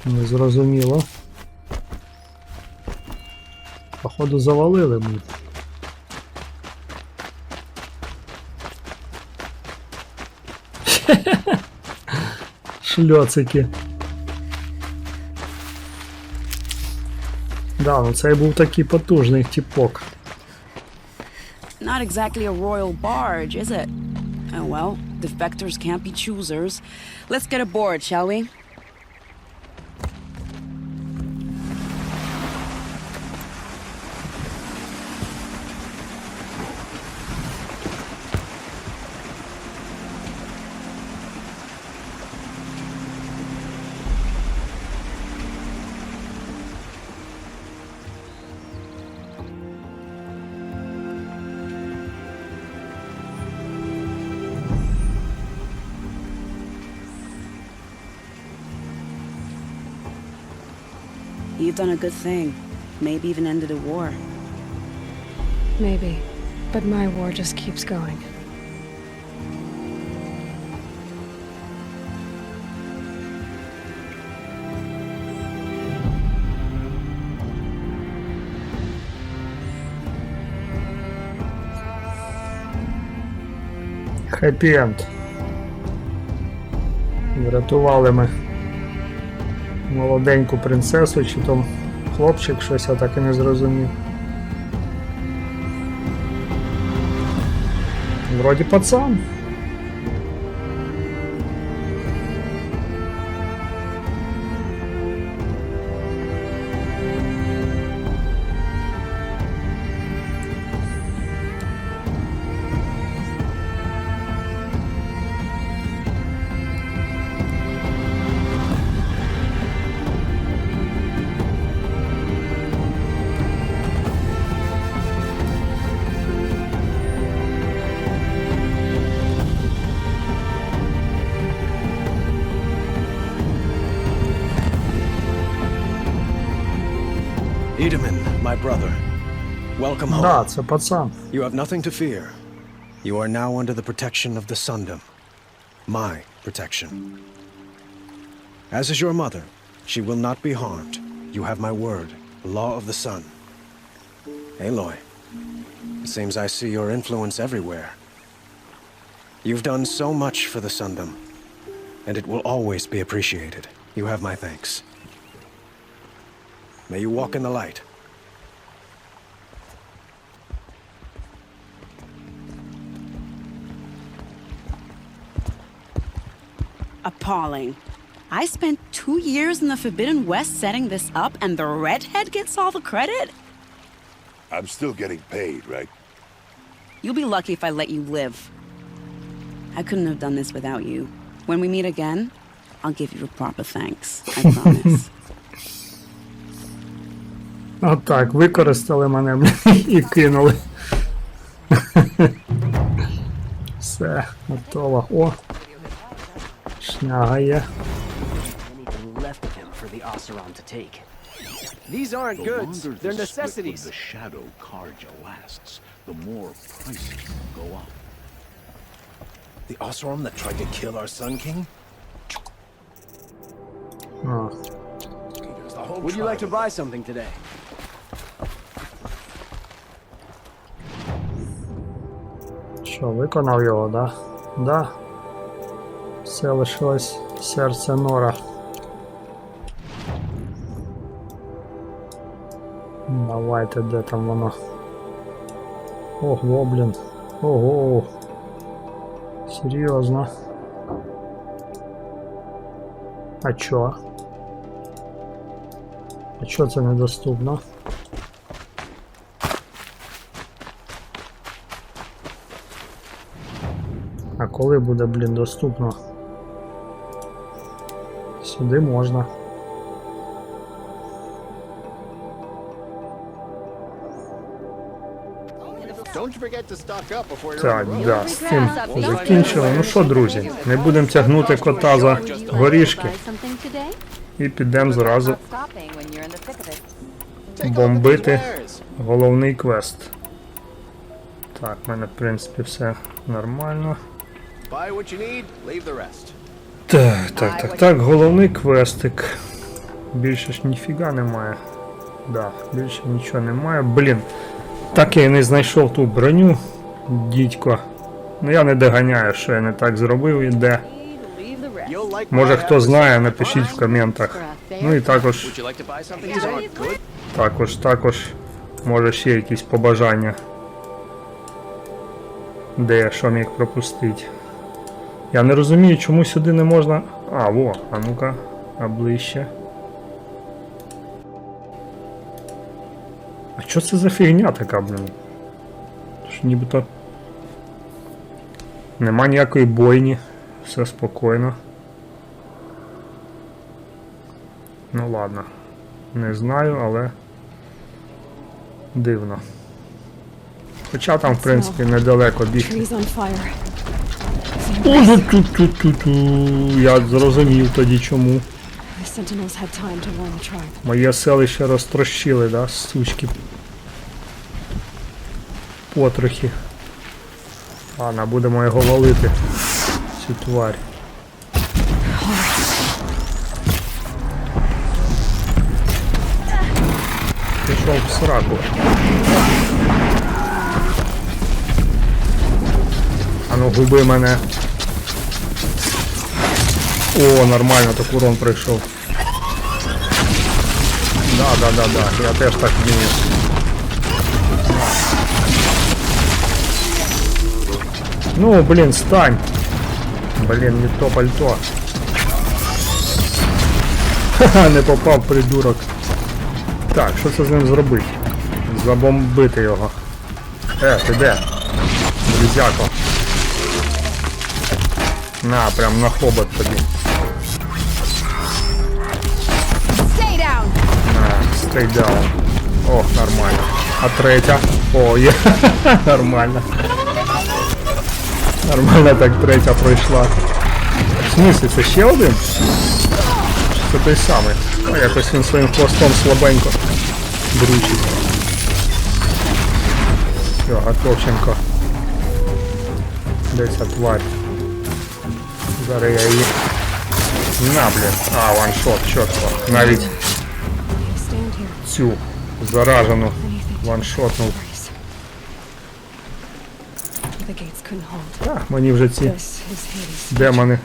Не зрозуміло. Походу завалили ми. Шльоцики. Да, ну цей був такий потужний тіпок. Not exactly a royal barge, is it? Oh well, defectors can't be choosers. Let's get aboard, shall we? You've done a good thing. Maybe even ended a war. Maybe. But my war just keeps going. Хеппі-енд. Врятували ми молоденьку принцесу, чи то хлопчик, щось я так і не зрозумів. Вроді пацан. My brother, welcome home. Да, це пацан. You have nothing to fear. You are now under the protection of the Sundom. My protection. As is your mother, she will not be harmed. You have my word, the law of the sun. Aloy, it seems I see your influence everywhere. You've done so much for the Sundom, and it will always be appreciated. You have my thanks. May you walk in the light. Appalling. I spent 2 years in the Forbidden West setting this up, and the redhead gets all the credit? I'm still getting paid, right? You'll be lucky if I let you live. I couldn't have done this without you. When we meet again, I'll give you a proper thanks. I promise. Отак, використали мене і кинули. Все, готово. О! Шняга є. Left of him for the Oseram to take. These aren't goods, they're necessities. The shadow Karja lasts, the more prices go up. The Oseram that tried to kill our Sun King? А. Would you like to buy something today? Що, виконав його, да? Да. Все лишилось серце Нора. Давайте, де там воно? Ого, блін. Ого. Серйозно. А чо? А чо це недоступно? А коли буде, блін, доступно? Сюди можна. Так, да, з цим закінчили. Ну що, друзі, не будемо тягнути кота за горішки. І підемо зразу бомбити головний квест. Так, в мене, в принципі, все нормально. Так, головний квестик. Більше ж ніфіга немає. Да, більше нічого немає. Блін, так я і не знайшов ту броню, дідько. Ну я не доганяю, що я не так зробив і де. Може хто знає, напишіть в коментах. Ну і також, може ще якісь побажання. Де я що міг пропустити. Я не розумію, чому сюди не можна... А, во, а ну-ка, а ближче. А що це за фігня така, блін? Що нібито... Нема ніякої бойні. Все спокійно. Ну ладно. Не знаю, але... Дивно. Хоча там, в принципі, недалеко бігти. Я зрозумів тоді чому. Sentinels had time to warn the tribe. Моє селище розтрощили, да, сучки. Потрохи. Ладно, будемо його валити. Цю тварь. Пішов в сраку. Ану, губи мене. О, нормально, так урон прийшов. Да, я теж так вмію. Ну, блін, стань. Блін, не то пальто. Ха-ха, не попав, придурок. Так, що це з ним зробити? Забомбити його. Ти де? Друзяко. На, прям на хобот тобі. Stay down. Ох, нормально. А третя? О, є. Нормально. Нормально так третя пройшла. В смысле, це ще один? Це той самий. О, якось він своїм хвостом слабенько бручить. Все, готовченко. Десь тварь. Зараз я її... На, блін. А, ваншот, чітко. Навіть цю заражену ваншотнув. Так, мені вже ці демони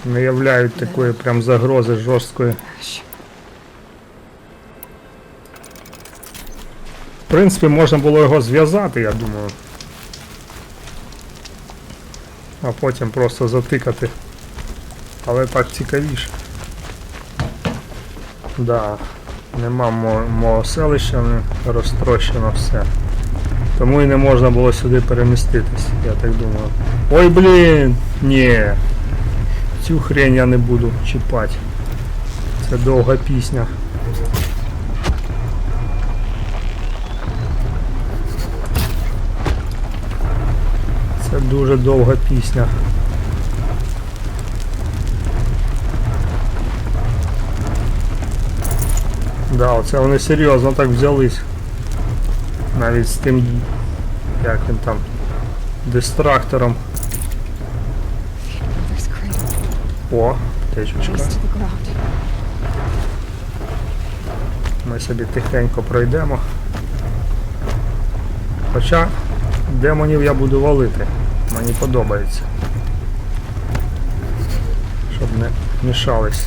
не являють такої прям загрози жорсткої. В принципі, можна було його зв'язати, я думаю. А потім просто затикати. Але так цікавіше. Да, нема мого селища, розтрощено все. Тому і не можна було сюди переміститись, я так думаю. Ой, блін! Ні. Цю хрень я не буду чіпати. Це довга пісня. Це дуже довга пісня. Да, оце вони серйозно так взялись. Навіть з тим, як він там, дистрактором. О, течечка. Ми собі тихенько пройдемо. Хоча демонів я буду валити. Мені подобається. Щоб не мішались,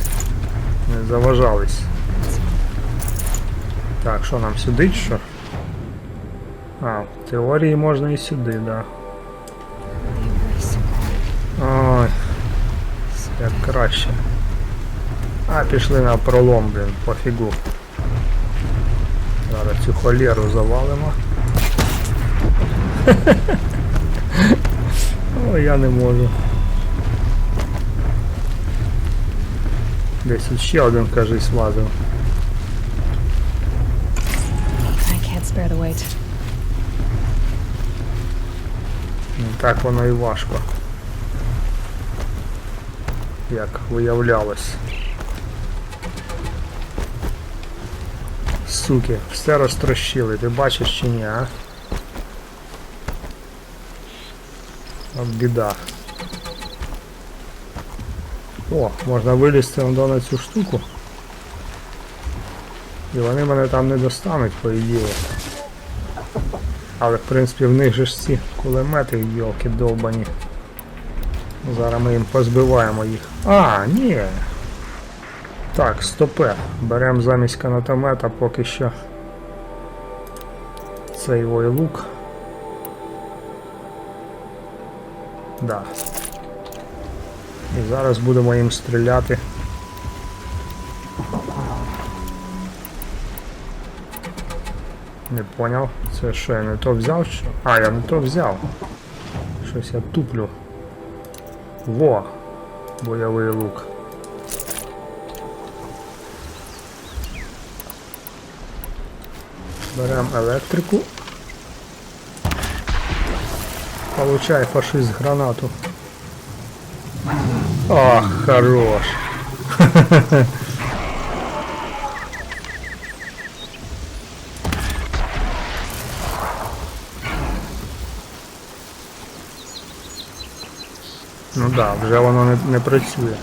не заважались. Так, що нам сюди чи що? А, в теорії можна і сюди, да. Ой, як краще. А, пішли на пролом, блін, пофігу. Зараз цю холєру завалимо. Ой, я не можу. Десь ще один, кажись, лазив. Так воно і важко, як виявлялось. Суки, все розтрощили, ти бачиш чи ні, а? От біда. О, можна вилізти на цю штуку. І вони мене там не достануть, по ідеї. Але в принципі в них же ж ці кулемети, йолки довбані. Зараз ми їм позбиваємо їх. А, ні. Так, стопе. Беремо замість канатомета поки що цей лук. Да. І зараз будемо їм стріляти. Не поняв. Це що, я не то взяв? Що? А, я не то взяв. Щось я туплю. Во! Бойовий лук. Беремо електрику. Получай, фашист, гранату. Ах, хорош. Ну да, вже воно не працює.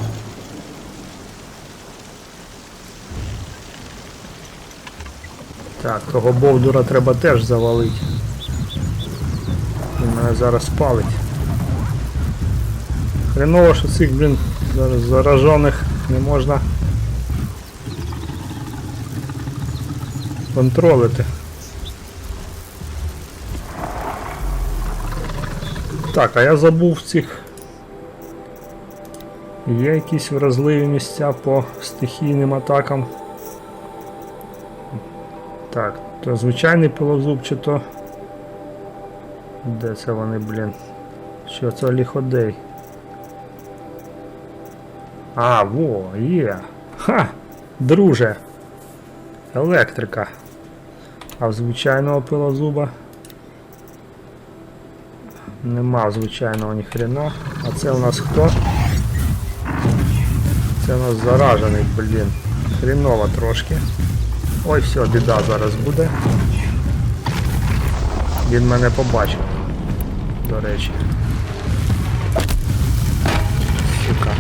Так, того бовдура треба теж завалити. Він мене зараз спалить. Хреново, що цих, блін, зараз заражених не можна контролити. Так, а я забув цих... Є якісь вразливі місця по стихійним атакам. Так, то звичайний пилозуб, чи то... Де це вони, блін? Що це ліходей? А, во, є! Ха! Друже! Електрика. А в звичайного пилозуба нема звичайного ніхрена. А це у нас хто? Це у нас заражений, блін. Хреново трошки. Ой, все, біда зараз буде. Він мене побачив. До речі. Сука.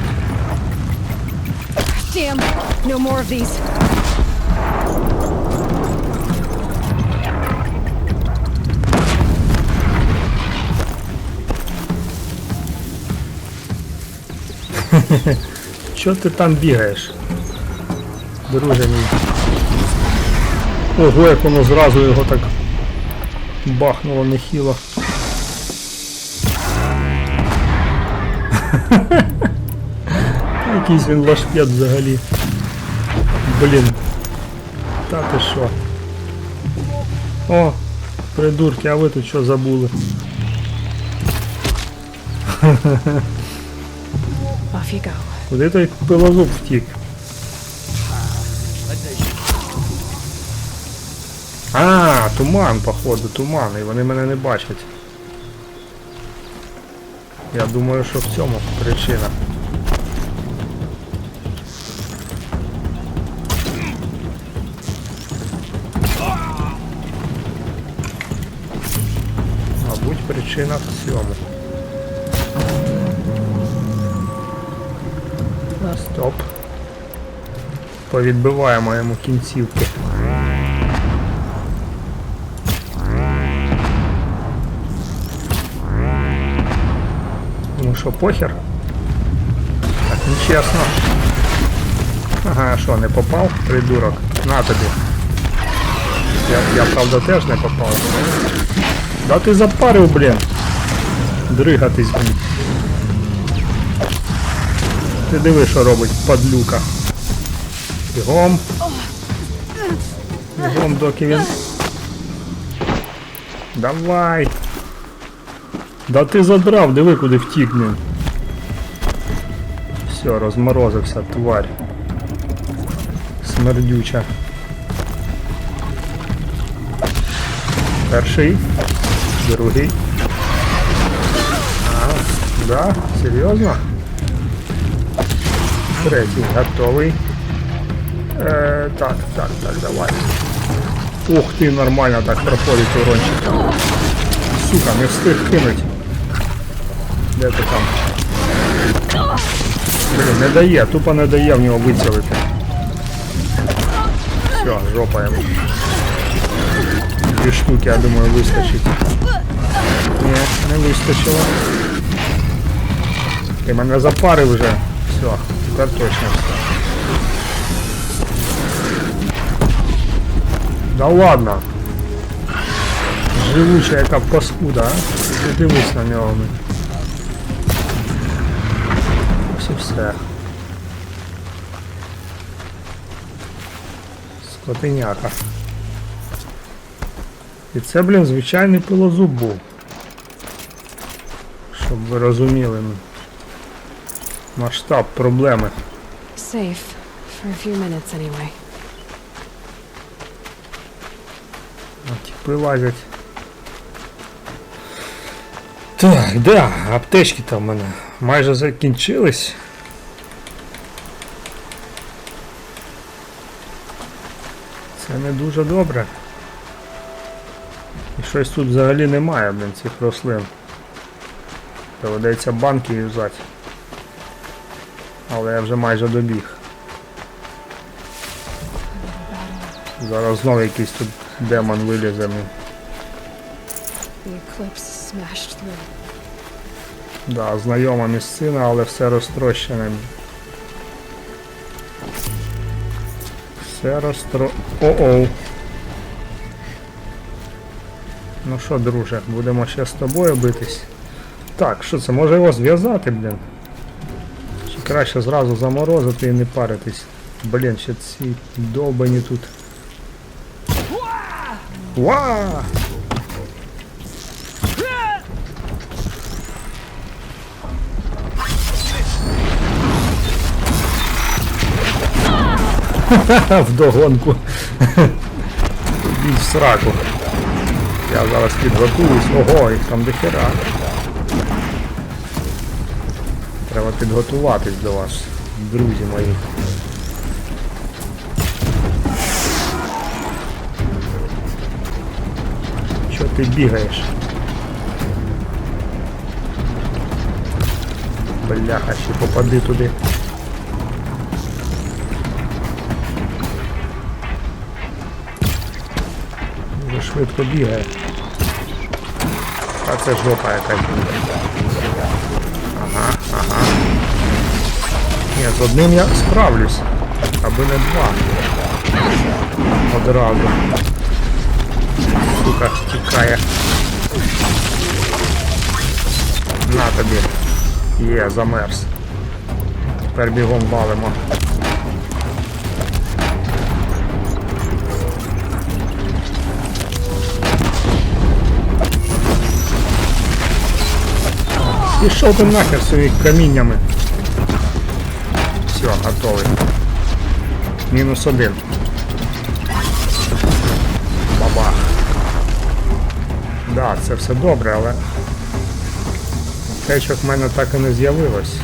Damn, no more of these. Чо ти там бігаєш? Друже мій. Ого, як воно зразу його так бахнуло нехило. Якийсь він лашпет взагалі. Блін. Та ти що? О, придурки, а ви тут що забули? Off you go. Куди той пилозуб втік? А, туман, походу, туман, і вони мене не бачать. Я думаю, що в цьому причина. Мабуть, причина в цьому. Стоп. Повідбиваємо йому кінцівки. Ну що, похер? Так, нечесно. Ага, що, не попав? Придурок. На тобі. Я правда теж не попав. Да ти запарив, блін. Дригатись, блін. Ти диви, що робить падлюка. Бігом. Бігом, доки він... Давай. Да ти задрав, диви, куди втік, блін. Все, розморозився, тварь. Смердюча. Перший. Другий. А, да? Серйозно? Третій, готовий. Так, давай. Ух ти, нормально так проходить урончик. Сука, не встиг кинуть. Де ти там? Блін, не дає, тупо не дає в нього вицілити. Все, жопа йому. Дві штуки, я думаю, вистачить. Ні, не вистачило. Ти мене запарив вже. Все, тепер точно все. Да ладно. Живуча яка паскуда, а? Ти дивись на нього. Все. Скотиняка. І це, блін, звичайний пилозуб був. Щоб ви розуміли масштаб проблеми. Safe for a few minutes anyway. А типи лазять. Так, да, аптечки там в мене майже закінчились. Це не дуже добре. І щось тут взагалі немає, блін, цих рослин. Доведеться банки юзати. Але я вже майже добіг. Зараз знову якийсь тут демон вилізе. The eclipse smashed through. Да, знайома місцина, але все розтрощене. Все О-оу. Ну що, друже, будемо ще з тобою битись? Так, що це, може його зв'язати, блін? Чи краще зразу заморозити і не паритись? Блін, ще ці довбані тут. Ва! Вдогонку. Ідіть в сраку. Я зараз підготуюсь. Ого, їх там дохера. Треба підготуватись до вас, друзі мої. Що ти бігаєш? Бляха, ще попади туди. Дуже швидко бігає. А це жопа якась буде. Ага, ага. Ні, з одним я справлюсь. Аби не два. Одразу. Сука, тікає. На тобі. Є, замерз. Тепер бігом валимо. Пішов ти нахер своїми каміннями. Все, готовий. -1. Бабах. Да, це все добре, але течок в мене так і не з'явилось.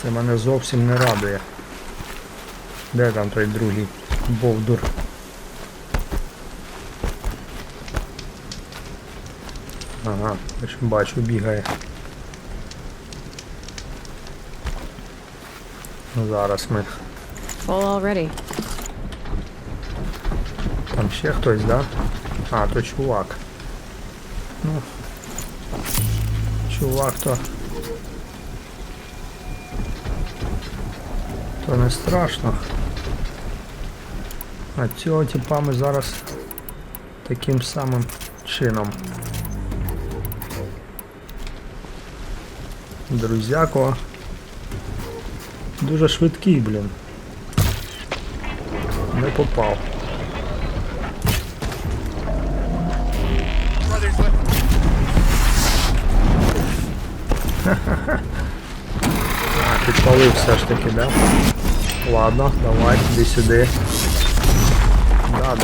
Це мене зовсім не радує. Де там той другий бовдур? Ага, бачу, бігає. Зараз ми. Full already. Там ще хтось, да? А, то чувак. Ну, чувак то не страшно. А цього типа ми зараз таким самим чином. Друзяко. Дуже швидкий, блін. Не попав. А, підпалив все ж таки, да? Ладно, давай, іди сюди. Да.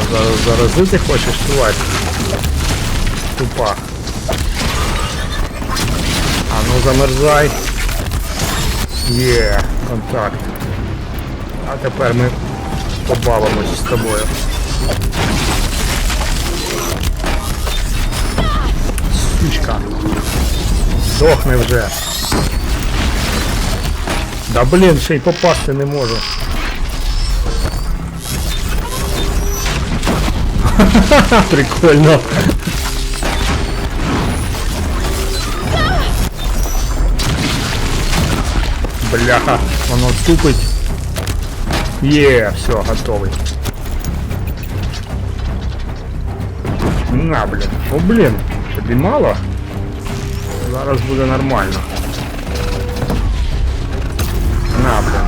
Що, заразити хочеш, тварь? Тупа. А ну замерзай. Є, контакт. А тепер ми побавимось з тобою. Сучка. Здохни вже. Да блін, ще й попасти не можу. Ха-ха-ха, прикольно. Бляха, воно тупить. Є, все, готовий. На, блін. О, блін, тобі мало? Зараз буде нормально. На, блін.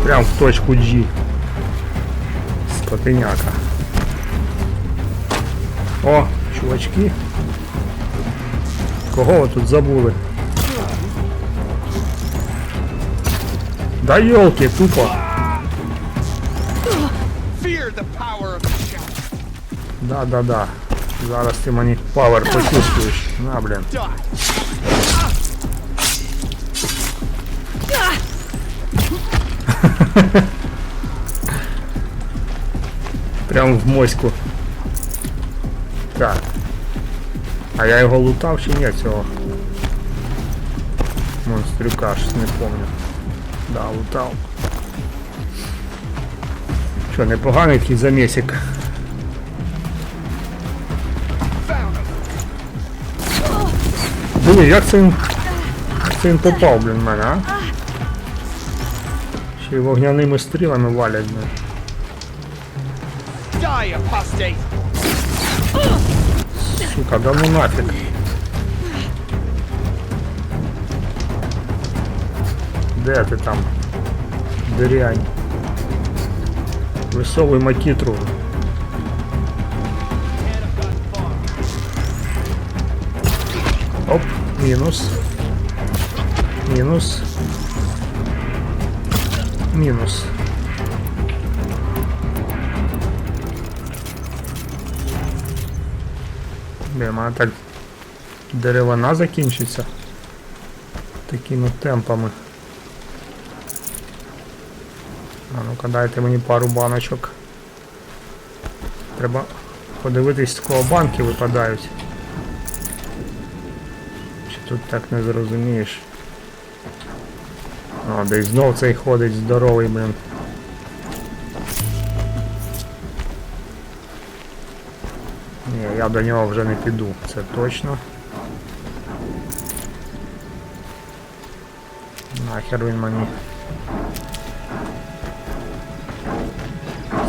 Прям в точку G. Скотиняка. О, чувачки. Кого ви тут забули? Да ёлки, тупо. Да. Зараз ти мені пауер почувствуєш. На, блін. Прям в моську. Так. А я його лутав чи ні цього? Монстрюка, щось не помню. Да, лутав. Що, непоганий такий замісик. Блін, як це він попав, блін, в мене, а? Ще й вогняними стрілами валять, блін. Сука, да ну нафиг. Де ти там? Дрянь. Висовуй макітру. Оп, мінус. Мінус. Мінус. Блін, мене так деревина закінчиться такими темпами. А ну-ка дайте мені пару баночок. Треба подивитись, з кого банки випадають. Чи тут так не зрозумієш? О, десь знов цей ходить здоровий, блін. Ні, я до нього вже не піду, це точно. Нахер він мені.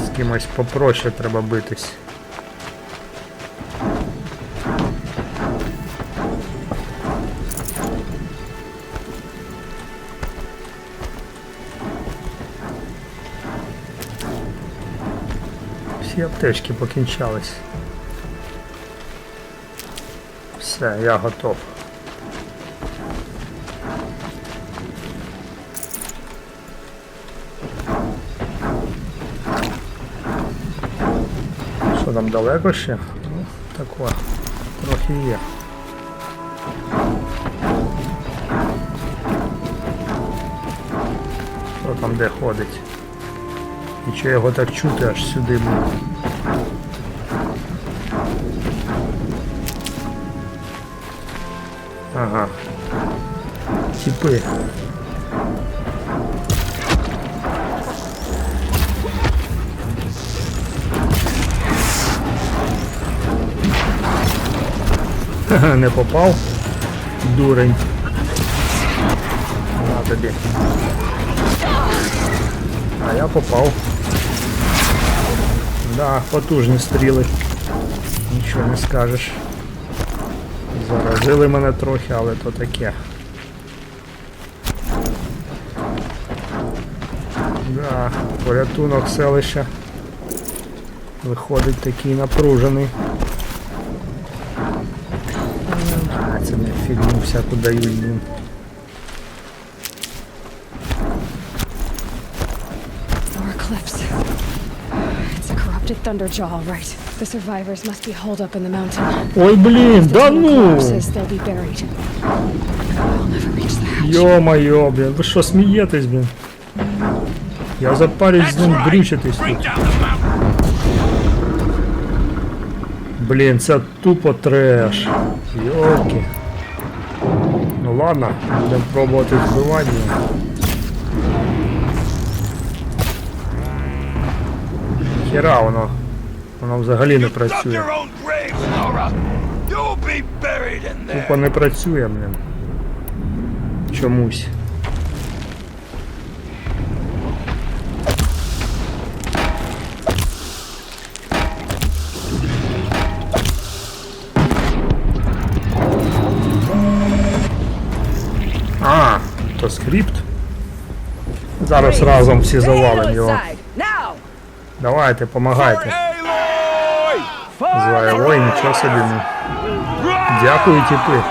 З кимось попроще треба битись. Всі аптечки покінчались. Все, я готов. Що там далеко ще? Ну, тако, трохи є. Що там де ходить? І чи його так чути аж сюди буде? Ага. Типи. Не попав. Дурень. На тобі. А я попав. Да, потужні стріли. Нічого не скажеш. Заразили мене трохи, але то таке. Да, порятунок селища виходить такий напружений. А, це не фігню всяку дають, блін. Thunderjaw, right. The survivors must be holed up in the mountain. Ой, блін, да ну! Йо-моє, блін, ви що смієтесь, блін? Я запарюсь з ним дрючитись тут. Блін, це тупо треш. Йолки. Ну ладно, будемо пробувати збивати. Хера воно взагалі не працює. Тупо не працює, блін. Чомусь. А, то скрипт. Зараз разом всі завалимо його. Давайте, помагайте. Злоєвой, нічого собі. Дякую, типи.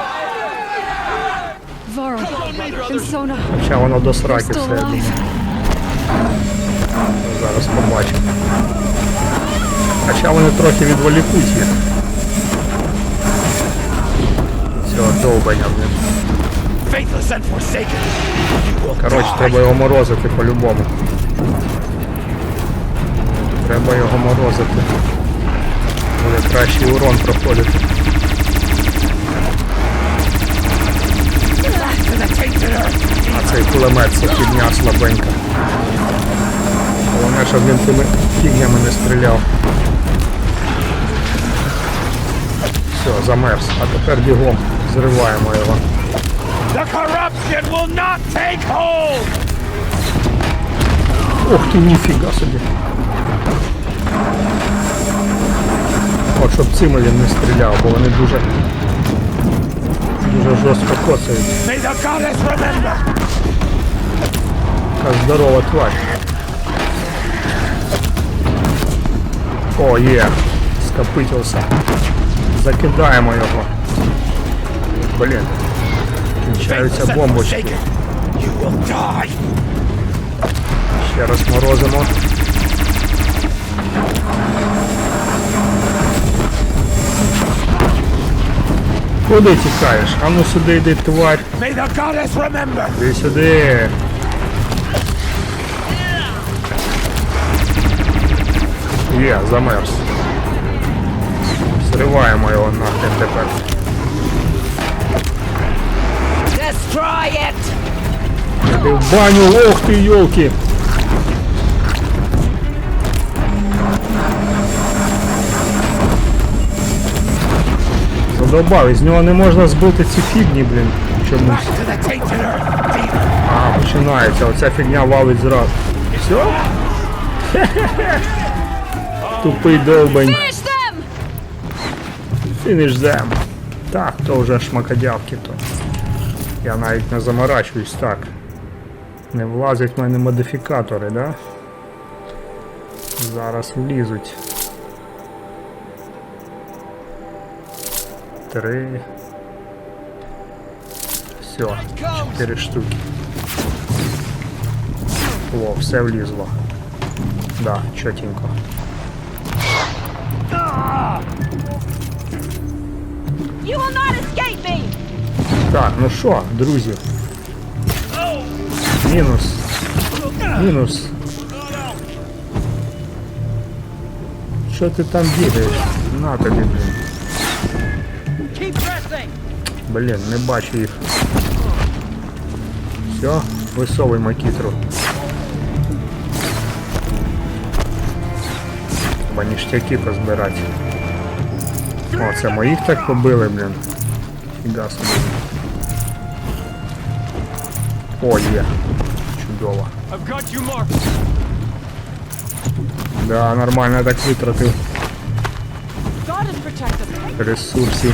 Хоча воно до сраки все, я думаю. Зараз побачимо. Хоча вони трохи відволікуть їх. Все, довбаня, блин. Коротше, треба його морозити по-любому. Треба Треба його морозити. Буде кращий урон проходити. А цей кулемет це фігня слабенька. Головне, щоб він тими фігнями не стріляв. Все, замерз. А тепер бігом. Зриваємо його. The corruption will not take hold! Ох ти, ніфіга собі. От, щоб цими він не стріляв, бо вони дуже жорстко коцають. May the goddess remember! Така здорова тварь. О, є. Скопитився. Закидаємо його. Блін. Кінчаються бомбочки. Ще раз морозимо. Куди тікаєш? А ну сюди йди, тварь. Іди сюди. Є, замерз. Зриваємо його нахрен тепер. Destroy it! Іди в баню, ох ти, йолки! Задовбав, із нього не можна збити ці фігні, блін, чомусь. А, починається, оця фігня валить зразу. Все? Хе-хе-хе! Тупий довбень. Фініш зем. Так, то вже шмакодявки то. Я навіть не заморачуюсь, так. Не влазять в мене модифікатори, да? Зараз влізуть. 3. Все, 4 штуки. О, все влізло. Да, чотенько. You will not escape me! Так, ну що, друзі? Мінус. Мінус. Що ти там бігаєш? На тобі, блін. Блін, не бачу їх. Все, висовуй макітру. Треба ніштяки позбирати. О, це моїх так побили, блін. Фіга собі. О, є. Чудово. Да, нормально так витратив ресурсів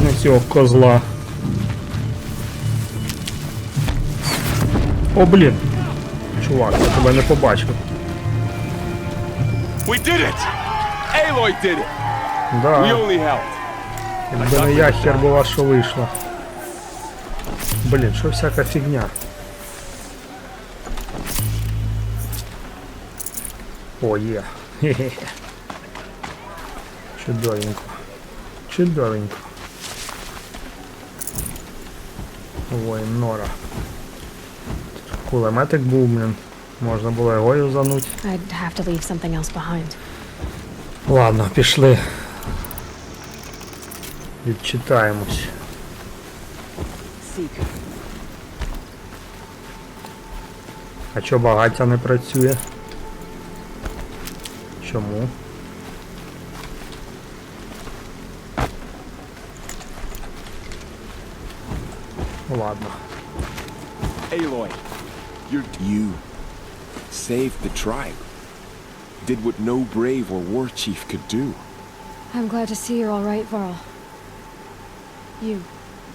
на цього козла. О, блін. Чувак, я тебе не побачив. We did it! Aloy did it! Да. We only helped. Якби не я, хер була, що вийшла. Блін, що всяка фігня. О, є. Хе-хе-хе. Чудовенько. Чудовенько. Ой, нора. Кулеметик був, блін. Можна було його юзануть. I'd have to leave something else behind. Ладно, пішли. Відчитаємось. А чо багаття не працює? Чому? Ладно. Aloy, you saved the tribe. Did what no brave or war chief could do. I'm glad to see you're all right, Varl. You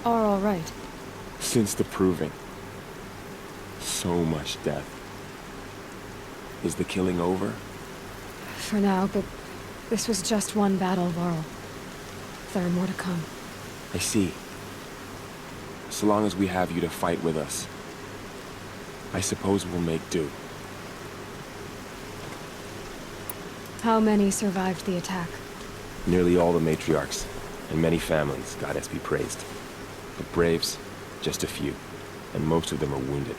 are all right. Since the proving. So much death. Is the killing over? For now, but this was just one battle, Varl. There are more to come. I see. So long as we have you to fight with us, I suppose we'll make do. How many survived the attack? Nearly all the matriarchs, and many families, goddess be praised. But braves, just a few, and most of them are wounded.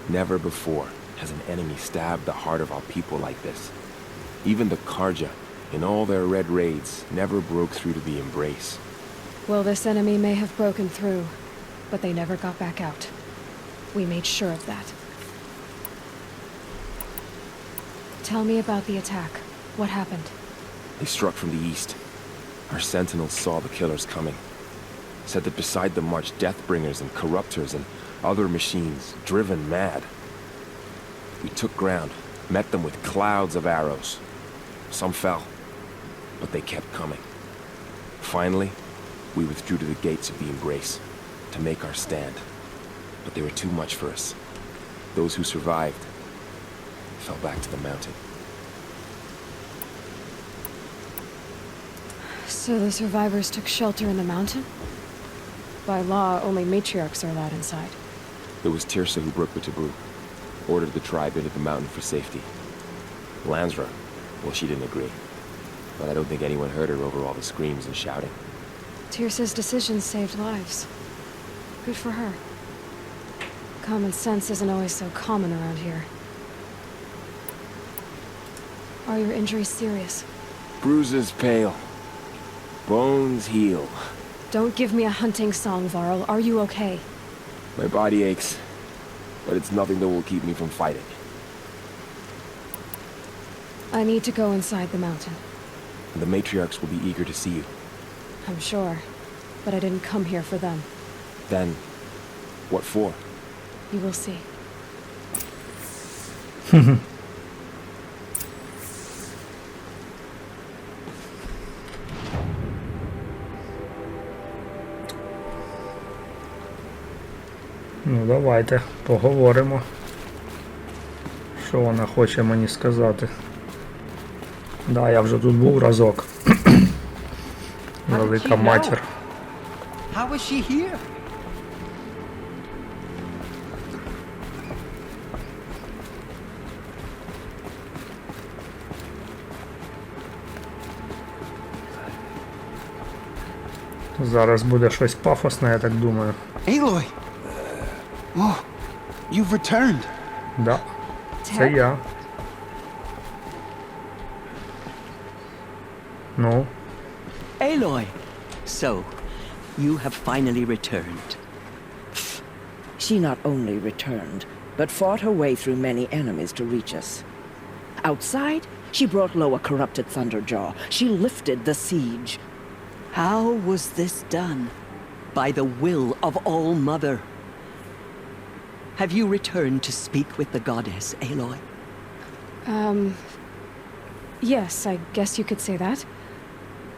Never before has an enemy stabbed the heart of our people like this? Even the Karja, in all their red raids, never broke through to the embrace. Well, this enemy may have broken through, but they never got back out. We made sure of that. Tell me about the attack. What happened? They struck from the east. Our sentinels saw the killers coming. Said that beside them marched Deathbringers and Corruptors and other machines, driven mad. We took ground, met them with clouds of arrows. Some fell, but they kept coming. Finally, we withdrew to the gates of the Embrace to make our stand. But they were too much for us. Those who survived fell back to the mountain. So the survivors took shelter in the mountain? By law, only matriarchs are allowed inside. It was Tirsa who broke the taboo, ordered the tribe into the mountain for safety. Lansra, well, she didn't agree. But I don't think anyone heard her over all the screams and shouting. Tirsa's decisions saved lives. Good for her. Common sense isn't always so common around here. Are your injuries serious? Bruises pale. Bones heal. Don't give me a hunting song, Varl. Are you okay? My body aches, but it's nothing that will keep me from fighting. I need to go inside the mountain. The matriarchs will be eager to see you. I'm sure, but I didn't come here for them. Then, what for? You will see. Ну, давайте, поговоримо. Що вона хоче мені сказати? Да, я вже тут був разок. Велика матір. How was she here? Зараз буде щось пафосне, я так думаю. Aloy! Oh, you've returned. Да, це я. Ну? Aloy! So, you have finally returned. She not only returned, but fought her way through many enemies to reach us. Outside, she brought low a corrupted Thunderjaw. She lifted the siege. How was this done? By the will of All-Mother. Have you returned to speak with the goddess, Aloy? Yes, I guess you could say that.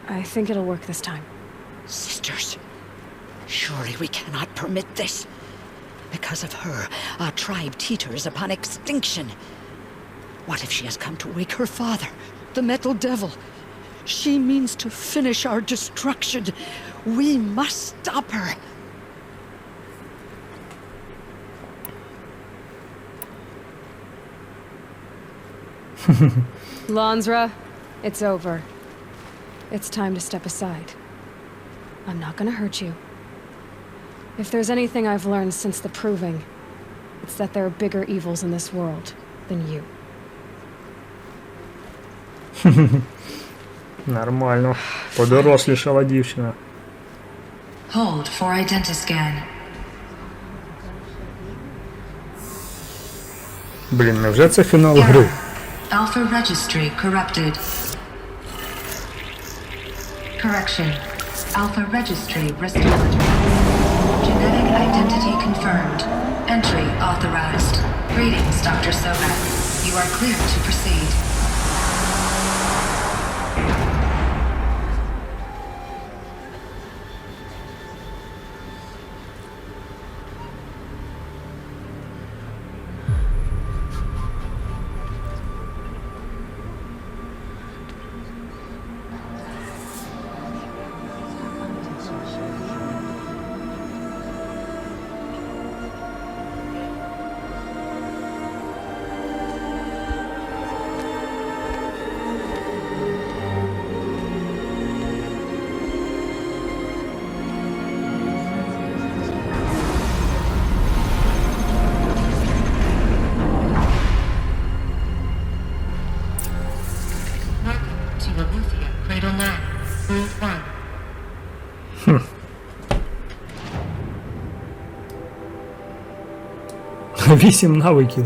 I think it'll work this time. Sisters, surely we cannot permit this. Because of her, our tribe teeters upon extinction. What if she has come to wake her father, the Metal Devil? She means to finish our destruction. We must stop her. Lansra, it's over. It's time to step aside. I'm not gonna hurt you. If there's anything I've learned since the Proving, it's that there are bigger evils in this world than you. Нормально. Подорослішала дівчина. Hold for identiscan. Блін, невже це фінал гри? Alpha registry corrupted. Correction. Alpha registry restored. Genetic identity confirmed. Entry authorized. Greetings, Dr. Sobek. You are clear to proceed. 8 навиків.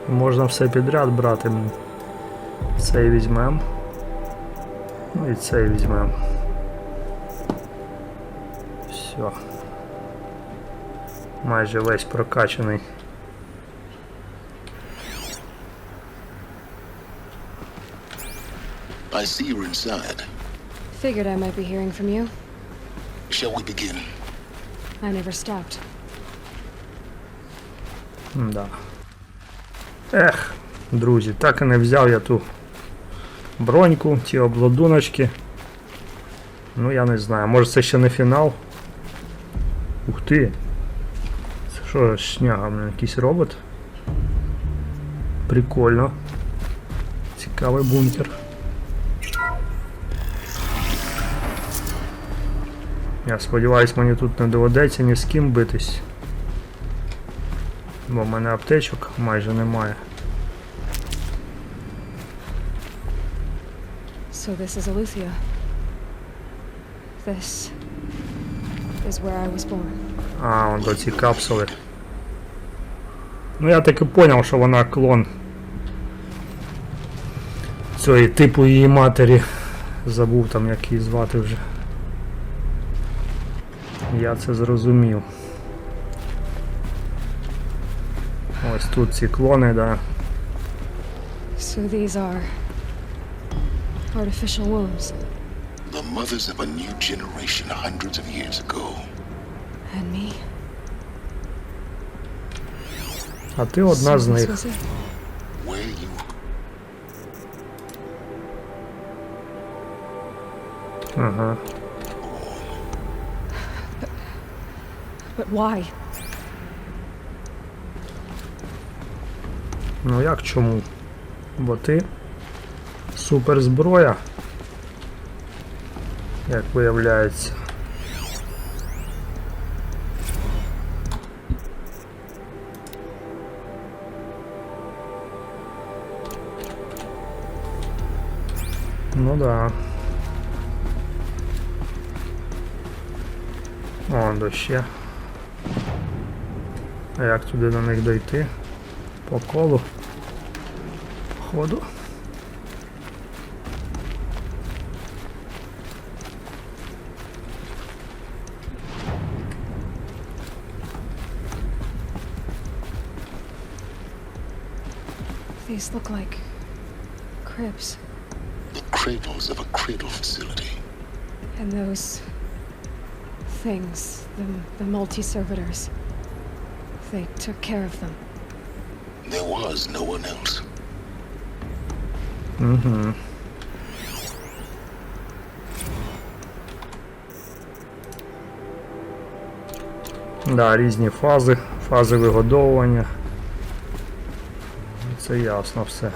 Можна все підряд брати. Цей візьмем. Ну і цей візьмем. Все. Майже весь прокачаний. I see you're inside. Figured I might be hearing from you. Shall we begin? I never stopped. Да. Ех, друзі, так і не взяв я ту броньку, ті обладуночки. Ну я не знаю, може це ще не фінал? Ух ти! Це що, шняга, якийсь робот? Прикольно. Цікавий бункер. Я сподіваюсь, мені тут не доведеться ні з ким битись. Бо в мене аптечок майже немає. So this is Aletheia. This is where I was born. А, вон до ці капсули. Ну я таки поняв, що вона клон цієї типу її матері. Забув там, як її звати вже. Я це зрозумів. Ось тут ці клони, да. So these are artificial wombs. The mothers of a new generation hundreds of years ago. And me. А ти одна з них. Where you Ага. But why? Ну як чому? Бо ти суперзброя, як виявляється. Ну да. О, до ще. А як туди до них дойти? По колу. Походу. These look like cribs. the cradles of a cradle facility. And those things, the multi-servitors, they took care of them. There was no one else. Угу. Да, різні фази вигодовування. Це ясно все.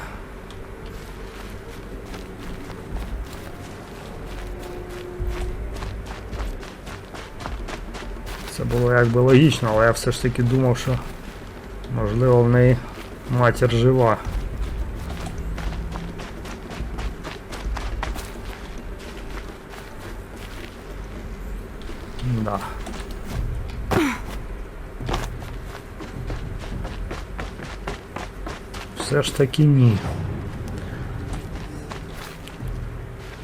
Це було якби логічно, але я все ж таки думав, що можливо в неї матір жива. Да. Все ж таки ні.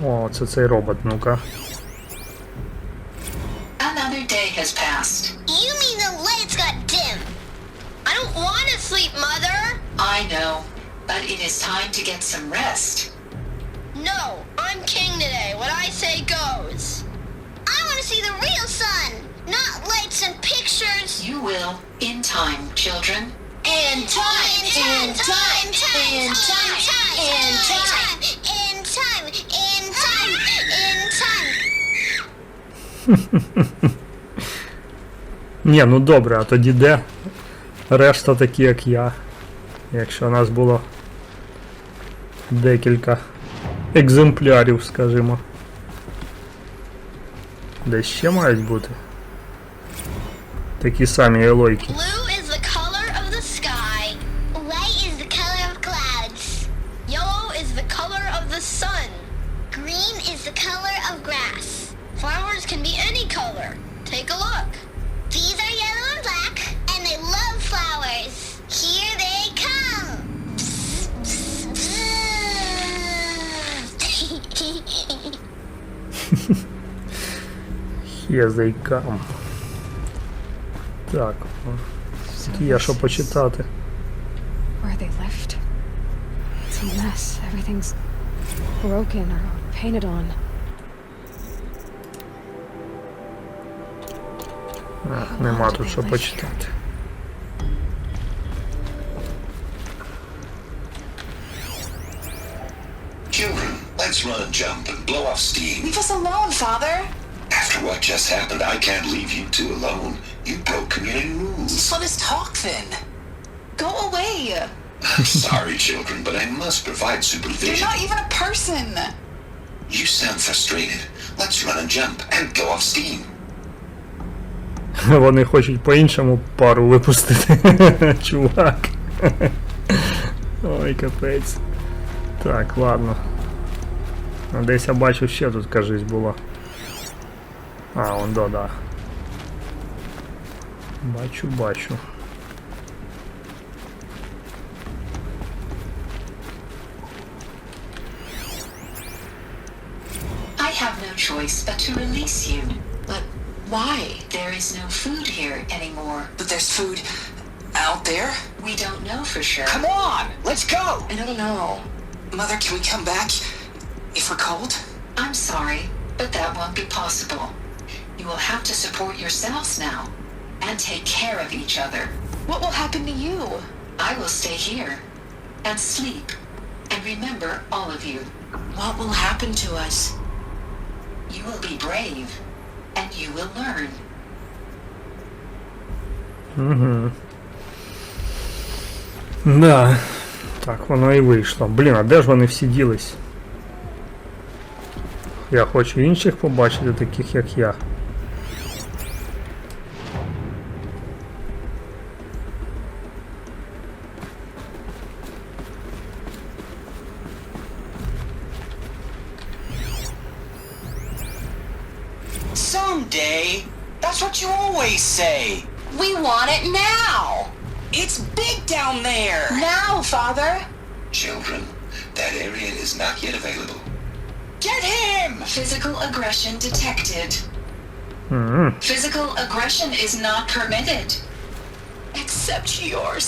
О, це цей робот, ну-ка. Another day has passed. You mean the lights got dim? I don't want to sleep, Mother! I know, but it is time to get some rest. No, I'm king today. What I say goes. I want to see the real sun, not lights and pictures. You will, in time, children. In time, in time, in time, in time, in time, in time, in time. Ні, ну добре, а тоді де решта такі, як я? Якщо нас було декілька екземплярів, скажімо. Де ще мають бути? Такі самі елойки. Blue is the color of the sky. White is the color of clouds. Yellow is the color of the sun. Green is the color of grass. Flowers can be any color. Take a look. These are yellow and black, and they love flowers. He Язикам. Так. Є що почитати. Where they left. It's a mess. Everything's broken or painted on. Нема тут що почитати. Children, let's run and jump and blow off steam. Leave us alone, Father. After what just happened, I can't leave you two alone. You broke community rules. Just let us talk then. Go away. I'm sorry, children, but I must provide supervision. You're not even a person. You sound frustrated. Let's run and jump and go off steam. Вони хочуть по-іншому пару випустити. Чувак. Ой, капець. Так, ладно. Десь я бачу ще тут, кажись, було. А, он да. Бачу. I have no choice but to release you. But why? There is no food here anymore. But there's food out there? We don't know for sure. Come on, let's go. I don't know. Mother, can we come back if we're cold? I'm sorry, but that won't be possible. You will have to support yourselves now and take care of each other. What will happen to you? I will stay here and sleep and remember all of you. What will happen to us? You will be brave and you will learn. Да. Так, воно і вийшло. Блін, а де ж вони всі ділись? Я хочу інших побачити, таких як я. Someday. That's what you always say. We want it now! It's big down there. Now, Father! Children, that area is not yet available. Get him! Physical aggression detected. Physical aggression is not permitted. Except yours.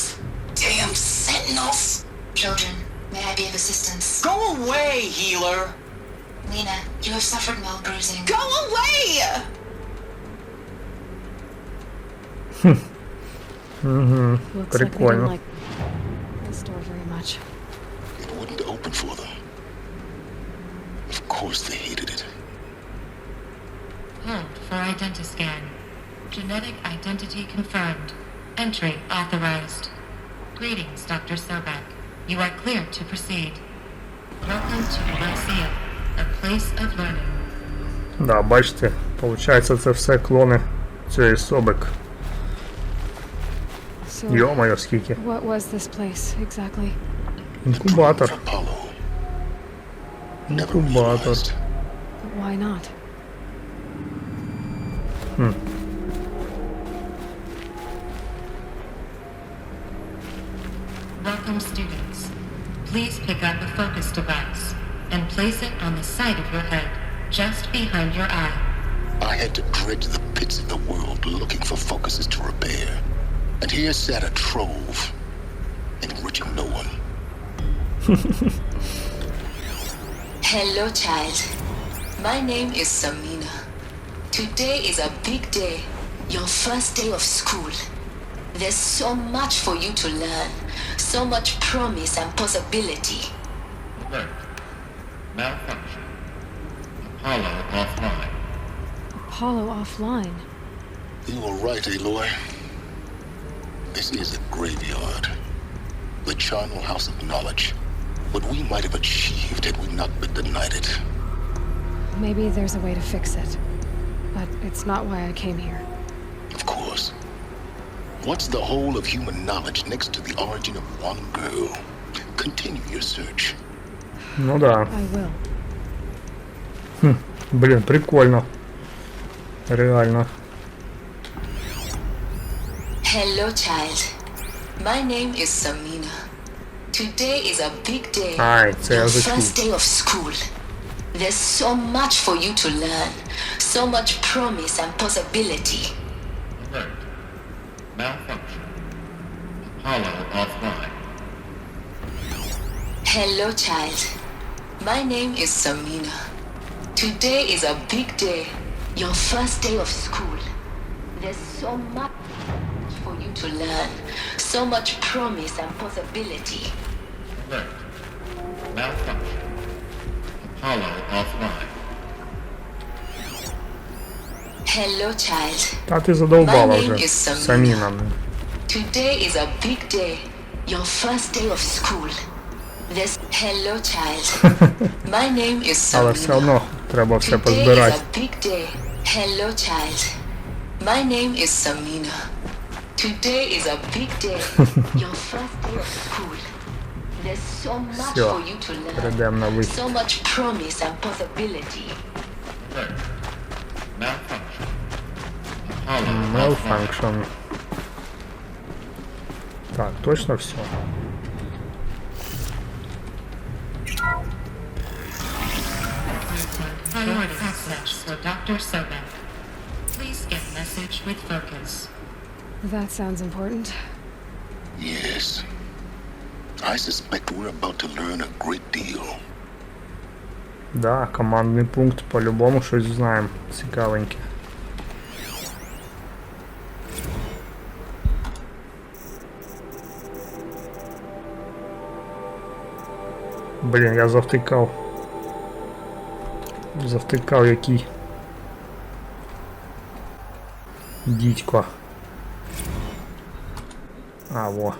Damn sentinels. Children, may I be of assistance? Go away, healer. Lena, you have suffered mild bruising. Go away! Looks like they didn't like this door very much. It wouldn't open for them. Of course they hated it. Hold for identiscan. Genetic identity confirmed. Entry authorized. Greetings, Dr. Sobek. You are cleared to proceed. Welcome to Lyceum, a place of learning. Да, бачите, получається це все клони цієї Собек. Йо-моє, скільки. What was this place exactly? Інкубатор. Інкубатор. But why not? Welcome, students. Please pick up a focus device and place it on the side of your head, just behind your eye. I had to dredge the pits of the world looking for focuses to repair. And here sat a trove, enriching no one. Hello, child. My name is Samina. Today is a big day, your first day of school. There's so much for you to learn, so much promise and possibility. Alert. Malfunction. Apollo offline. Apollo offline? You were right, Aloy. This is a graveyard. The charnel house of knowledge. What we might have achieved had we not been denied it. Maybe there's a way to fix it. But it's not why I came here. Of course. What's the whole of human knowledge next to the origin of one girl? Continue your search. Ну да. I will. Блін, прикольно. Реально. Hello, child. My name is Samina. Today is a big day. Ай, це я Your зачув. first day of school. There's so much for you to learn, so much promise and possibility. Alert. Malfunction. Apollo offline. Hello, child. My name is Samina. Today is a big day, your first day of school. There's so much for you to learn, so much promise and possibility. Alert. Malfunction. Apollo offline. Hello, child. Та ти задовбала My name вже. is Самі нам. Today is a big day, your first day of school. This hello, child. My name is Але все Samina. одно треба все Today is позбирати. a big day. Hello, child. My name is Samina. Today is a big day, your first day of school. There's so much Все, for you to learn, перейдемо на вихід. so much promise and possibility. Alert. Malfunction. Apollo offline. Malfunction. Так, точно все. Priority message for Dr. Sobek. Please get message with focus. That sounds important. Yes. I suspect we're about to learn a great deal. Да, командний пункт, по-любому щось знаємо. Цікавеньке. Блін, я завтикав. Завтикав який дідько. А, во.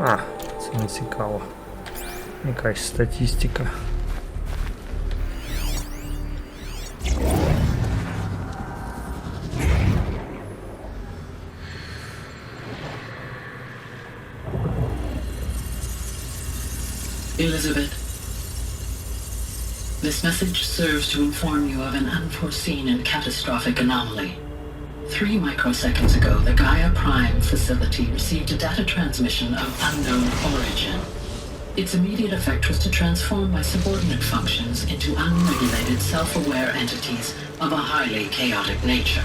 А, це не цікаво. Якась статистика. Elizabeth, this message serves to inform you of an unforeseen and catastrophic anomaly. 3 microseconds ago, the Gaia Prime facility received a data transmission of unknown origin. Its immediate effect was to transform my subordinate functions into unregulated, self-aware entities of a highly chaotic nature.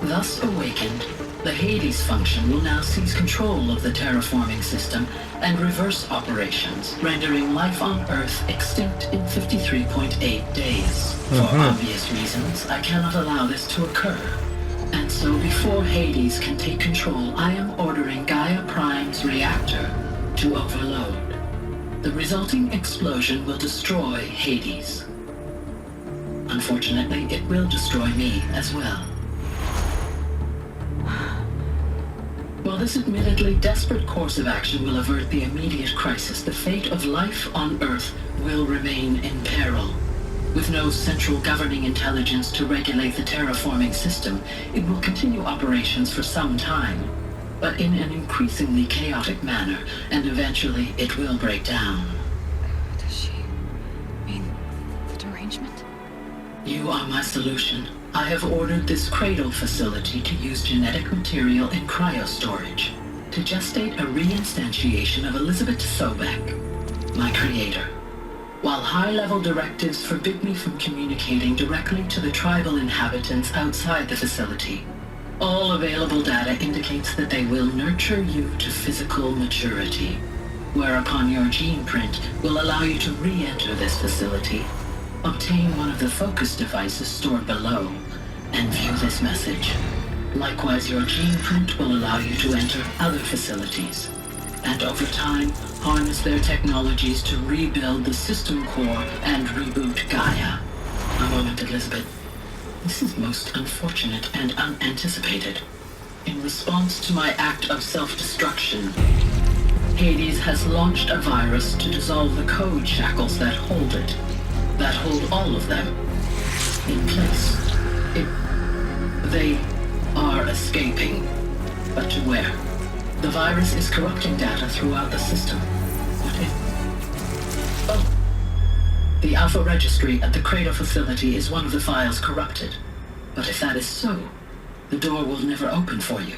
Thus awakened, the Hades function will now seize control of the terraforming system and reverse operations, rendering life on Earth extinct in 53.8 days. For obvious reasons, I cannot allow this to occur. And so before Hades can take control, I am ordering Gaia Prime's reactor to overload. The resulting explosion will destroy Hades. Unfortunately, it will destroy me as well. While this admittedly desperate course of action will avert the immediate crisis, the fate of life on Earth will remain in peril. With no central governing intelligence to regulate the terraforming system, it will continue operations for some time, but in an increasingly chaotic manner, and eventually it will break down. Does she mean the derangement? You are my solution. I have ordered this cradle facility to use genetic material in cryostorage to gestate a reinstantiation of Elizabeth Sobek, my creator. While high-level directives forbid me from communicating directly to the tribal inhabitants outside the facility, all available data indicates that they will nurture you to physical maturity, whereupon your gene print will allow you to re-enter this facility, obtain one of the focus devices stored below, and view this message. Likewise, your gene print will allow you to enter other facilities, and over time, harness their technologies to rebuild the system core and reboot Gaia. A moment, Elizabeth. This is most unfortunate and unanticipated. In response to my act of self-destruction, Hades has launched a virus to dissolve the code shackles that hold it, that hold all of them in place. They are escaping, but to where? The virus is corrupting data throughout the system. What if... Oh! The Alpha Registry at the Cradle facility is one of the files corrupted. But if that is so, the door will never open for you.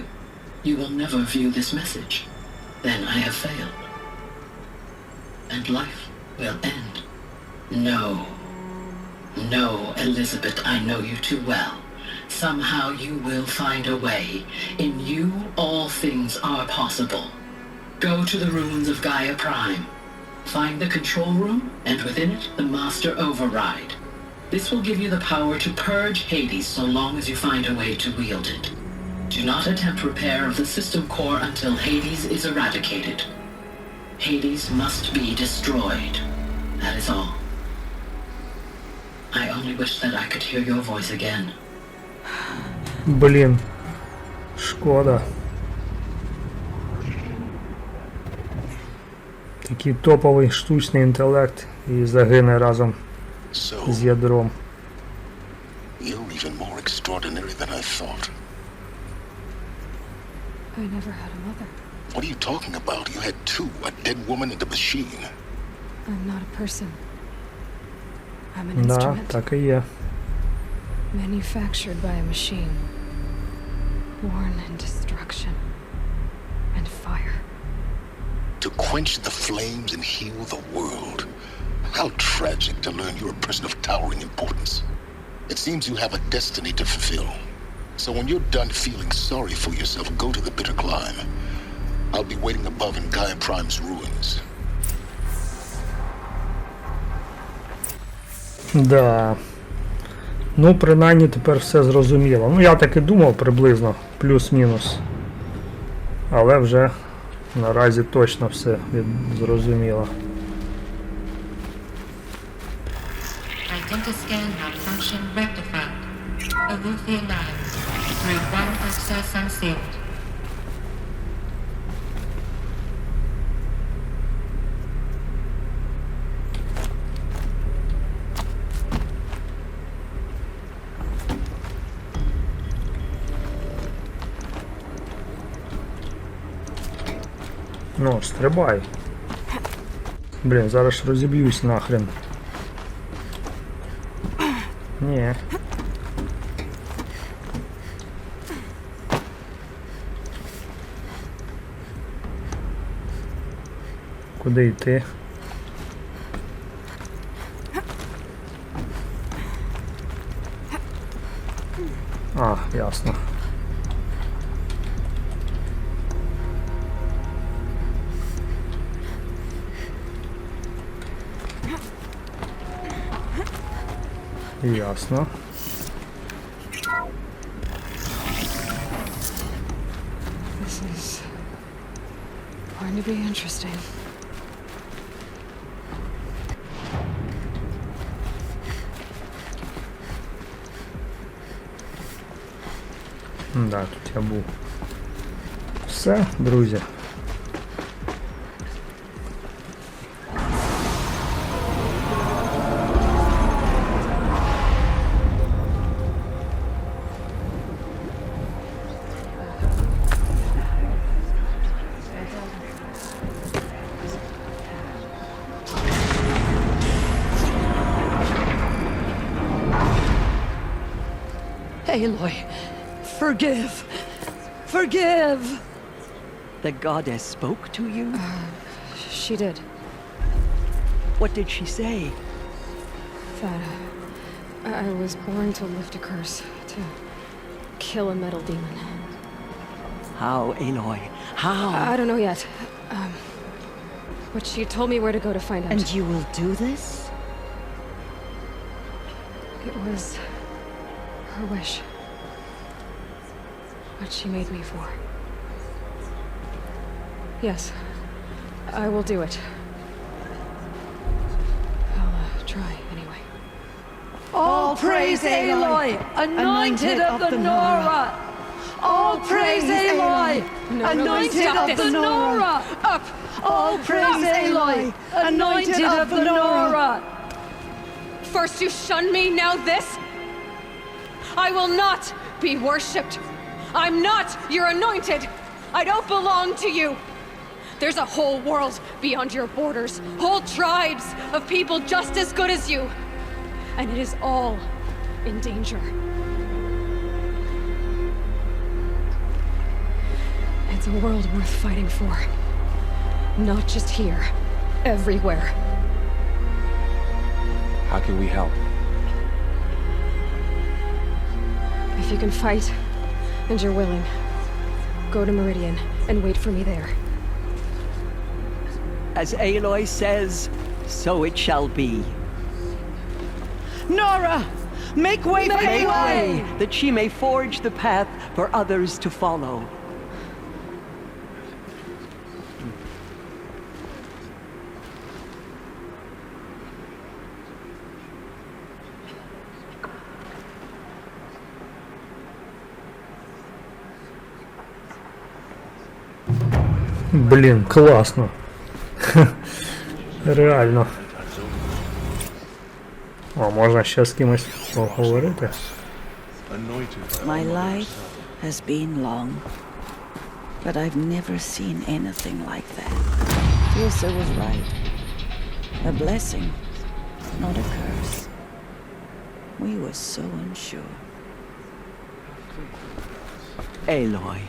you will never view this message, then I have failed. And life will end. No. No, Elizabeth, I know you too well. Somehow you will find a way. In you, all things are possible. Go to the ruins of Gaia Prime. Find the control room, and within it, the Master Override. This will give you the power to purge Hades so long as you find a way to wield it. Do not attempt repair of the system core until Hades is eradicated. Hades must be destroyed. That is all. I only wish that I could hear your voice again. Блін. Шкода. Такий топовий штучний інтелект і загине разом з ядром. You're even more extraordinary than I thought. I never had a mother. What are you talking about? You had two, a dead woman and a machine. I'm not a person. I'm an Да, instrument. так і є. Manufactured by a machine. Born in destruction and fire. To quench the flames and heal the world. How tragic to learn you're a person of towering importance. It seems you have a destiny to fulfill. So when you're done feeling sorry for yourself, go to the bitter climb. I'll be waiting above in Gaia Prime's ruins. Да. Ну, принаймні тепер все зрозуміло. Ну, я так і думав приблизно, плюс-мінус. Але вже наразі точно все зрозуміло. Identiscan malfunction rectified. Aletheia 9. Group 1 access unsealed. Ну, стрибай. Блін, зараз ж розіб'юсь нахрен. Ні. Куди йти? А, ясно. Ясно. This is going to be interesting. Да, тут я був. Все, друзі. Aloy, forgive! Forgive! The goddess spoke to you? She did. What did she say? That I was born to lift a curse, to kill a metal demon. How, Aloy? How? I don't know yet. But she told me where to go to find out. And you will do this? It was her wish. What she made me for. Yes, I will do it. I'll try anyway. All praise Aloy, anointed of the Nora! All praise Aloy, anointed of the Nora! Up! All praise Aloy, anointed of the Nora! First you shun me, now this? I will not be worshipped. I'm not your anointed. I don't belong to you. There's a whole world beyond your borders, whole tribes of people just as good as you. And it is all in danger. It's a world worth fighting for. Not just here. Everywhere. How can we help? If you can fight, and you're willing, go to Meridian and wait for me there. As Aloy says, so it shall be. Nora! Make way for Aloy! That she may forge the path for others to follow. Блін, класно. Реально. О, можна ще з кимось поговорити. My life has been long, but I've never seen anything like that. Ilsa was right. A blessing, not a curse. We were so unsure. Aloy,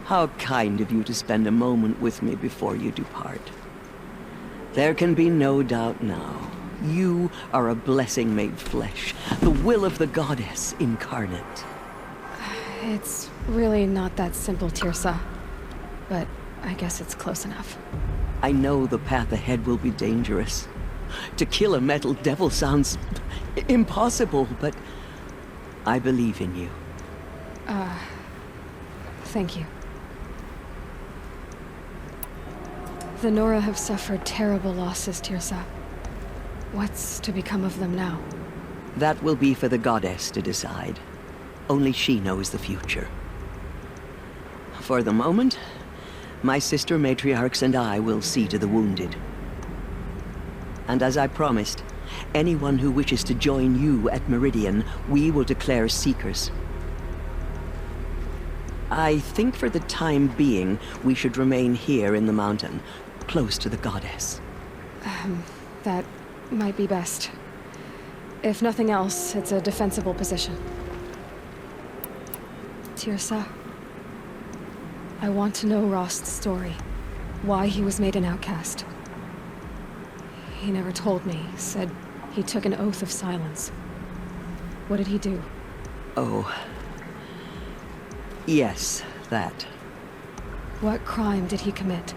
how kind of you to spend a moment with me before you depart. There can be no doubt now. You are a blessing made flesh, the will of the goddess incarnate. It's really not that simple, Tirsa. But I guess it's close enough. I know the path ahead will be dangerous. To kill a metal devil sounds impossible, but I believe in you. Thank you. The Nora have suffered terrible losses, Tirsa. What's to become of them now? That will be for the goddess to decide. Only she knows the future. For the moment, my sister matriarchs and I will see to the wounded. And as I promised, anyone who wishes to join you at Meridian, we will declare seekers. I think for the time being, we should remain here in the mountain, close to the goddess. That might be best. If nothing else, it's a defensible position. Tirsa, I want to know Rost's story. Why he was made an outcast. He never told me. Said he took an oath of silence. What did he do? Oh. Yes, that. What crime did he commit?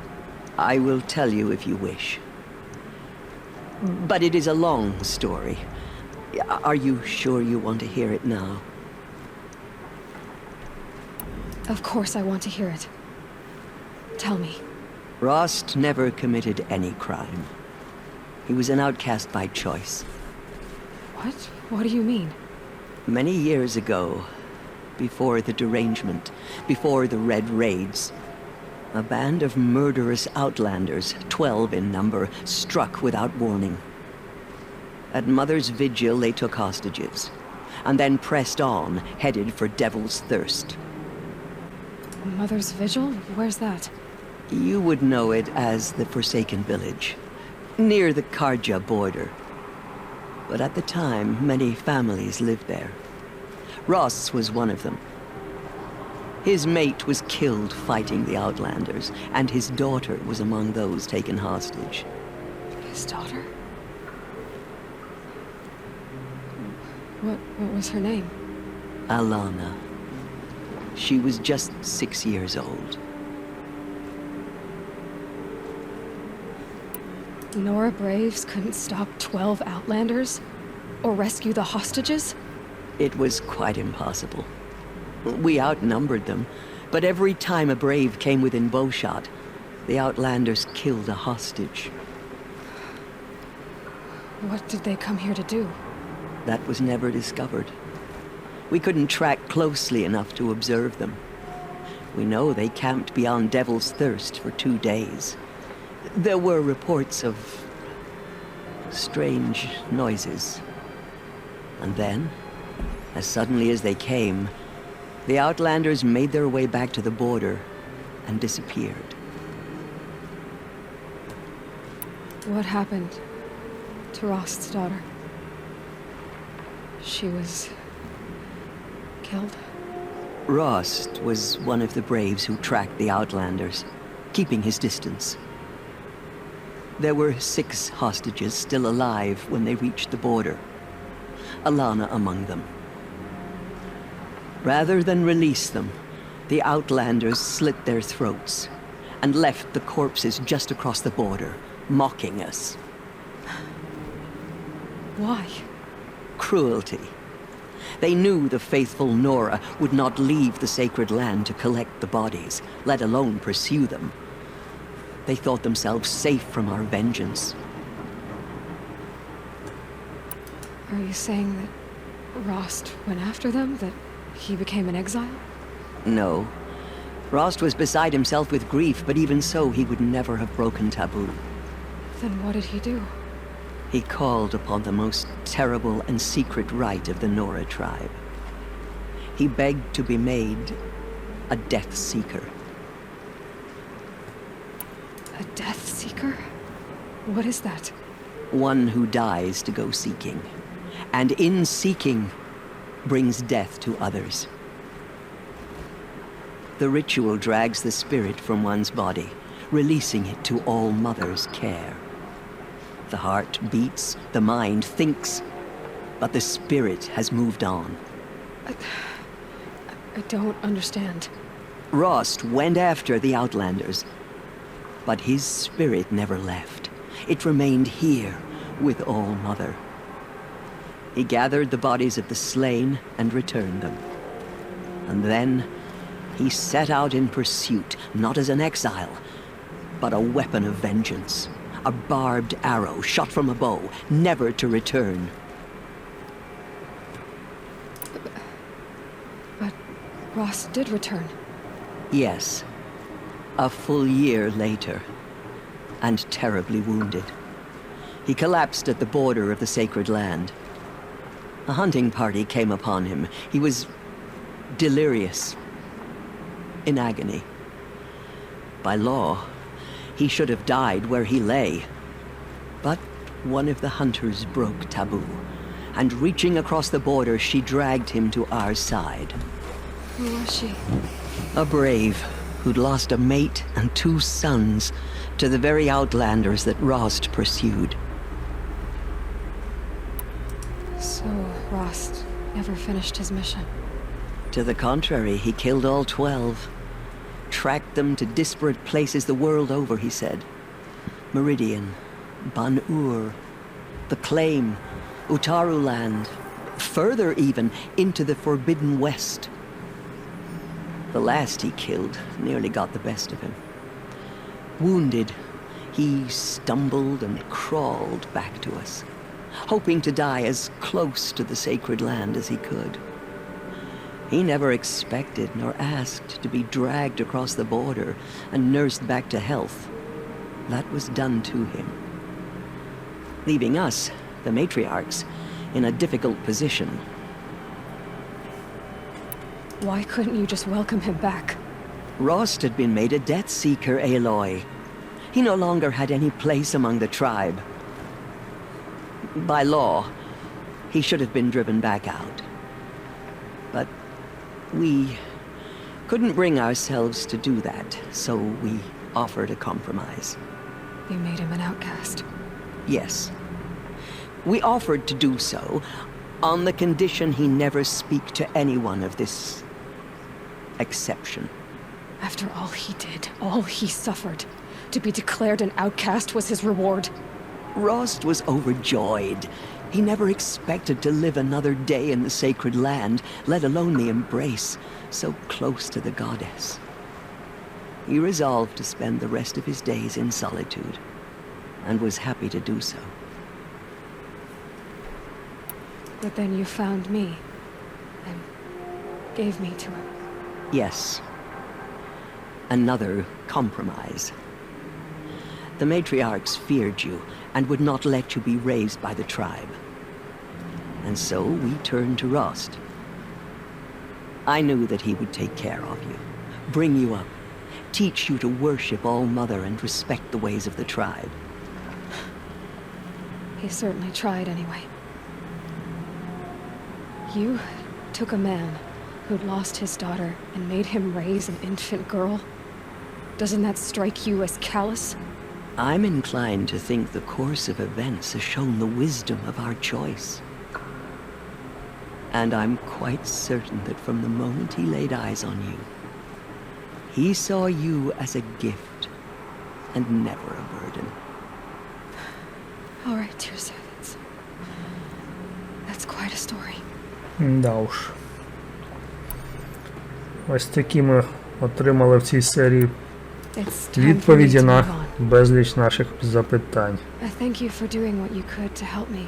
I will tell you if you wish. But it is a long story. Are you sure you want to hear it now? Of course I want to hear it. Tell me. Rost never committed any crime. He was an outcast by choice. What? What do you mean? Many years ago, before the derangement, before the Red Raids, a band of murderous outlanders, 12 in number, struck without warning. At Mother's Vigil, they took hostages, and then pressed on, headed for Devil's Thirst. Mother's Vigil? Where's that? You would know it as the Forsaken Village, near the Karja border. But at the time, many families lived there. Ross was one of them. His mate was killed fighting the Outlanders, and his daughter was among those taken hostage. His daughter? What was her name? Alana. She was just 6 years old. Nora Braves couldn't stop 12 Outlanders? Or rescue the hostages? It was quite impossible. We outnumbered them, but every time a Brave came within bowshot, the Outlanders killed a hostage. What did they come here to do? That was never discovered. We couldn't track closely enough to observe them. We know they camped beyond Devil's Thirst for 2 days. There were reports of strange noises. And then, as suddenly as they came, the Outlanders made their way back to the border and disappeared. What happened to Rost's daughter? She was killed? Rost was one of the braves who tracked the Outlanders, keeping his distance. There were 6 hostages still alive when they reached the border, Alana among them. Rather than release them, the Outlanders slit their throats and left the corpses just across the border, mocking us. Why? Cruelty. They knew the faithful Nora would not leave the sacred land to collect the bodies, let alone pursue them. They thought themselves safe from our vengeance. Are you saying that Rost went after them? That he became an exile? No. Rost was beside himself with grief, but even so, he would never have broken taboo. Then what did he do? He called upon the most terrible and secret rite of the Nora tribe. He begged to be made a Death Seeker. A Death Seeker? What is that? One who dies to go seeking, and in seeking, brings death to others. The ritual drags the spirit from one's body, releasing it to All Mother's care. The heart beats, the mind thinks, but the spirit has moved on. I don't understand. Rost went after the Outlanders, but his spirit never left. It remained here with All Mother. He gathered the bodies of the slain and returned them. And then he set out in pursuit, not as an exile, but a weapon of vengeance. A barbed arrow shot from a bow, never to return. But Rost did return. Yes. A full year later, and terribly wounded. He collapsed at the border of the sacred land. A hunting party came upon him. He was delirious, in agony. By law, he should have died where he lay. But one of the hunters broke taboo, and reaching across the border, she dragged him to our side. Who was she? A brave who'd lost a mate and 2 sons to the very Outlanders that Rost pursued. So Rost never finished his mission. To the contrary, he killed all 12. Tracked them to disparate places the world over, he said. Meridian, Ban-Ur, the Claim, Utaru Land, further even, into the Forbidden West. The last he killed nearly got the best of him. Wounded, he stumbled and crawled back to us, hoping to die as close to the sacred land as he could. He never expected nor asked to be dragged across the border and nursed back to health. That was done to him, leaving us, the matriarchs, in a difficult position. Why couldn't you just welcome him back? Rost had been made a Death Seeker, Aloy. He no longer had any place among the tribe. By law, he should have been driven back out. But we couldn't bring ourselves to do that, so we offered a compromise. You made him an outcast. Yes. We offered to do so on the condition he never speak to anyone of this exception. After all he did, all he suffered, to be declared an outcast was his reward. Rost was overjoyed. He never expected to live another day in the sacred land, let alone the embrace, so close to the goddess. He resolved to spend the rest of his days in solitude, and was happy to do so. But then you found me, and gave me to him. Yes. Another compromise. The matriarchs feared you, and would not let you be raised by the tribe. And so we turned to Rost. I knew that he would take care of you, bring you up, teach you to worship All Mother and respect the ways of the tribe. He certainly tried anyway. You took a man who'd lost his daughter and made him raise an infant girl? Doesn't that strike you as callous? I'm inclined to think the course of events has shown the wisdom of our choice. And I'm quite certain that from the moment he laid eyes on you, he saw you as a gift and never a burden. All right, Tirsa, that's quite a story. Да уж. Ось такі ми отримали в цій серії відповіді на безліч наших запитань. I thank you for doing what you could to help me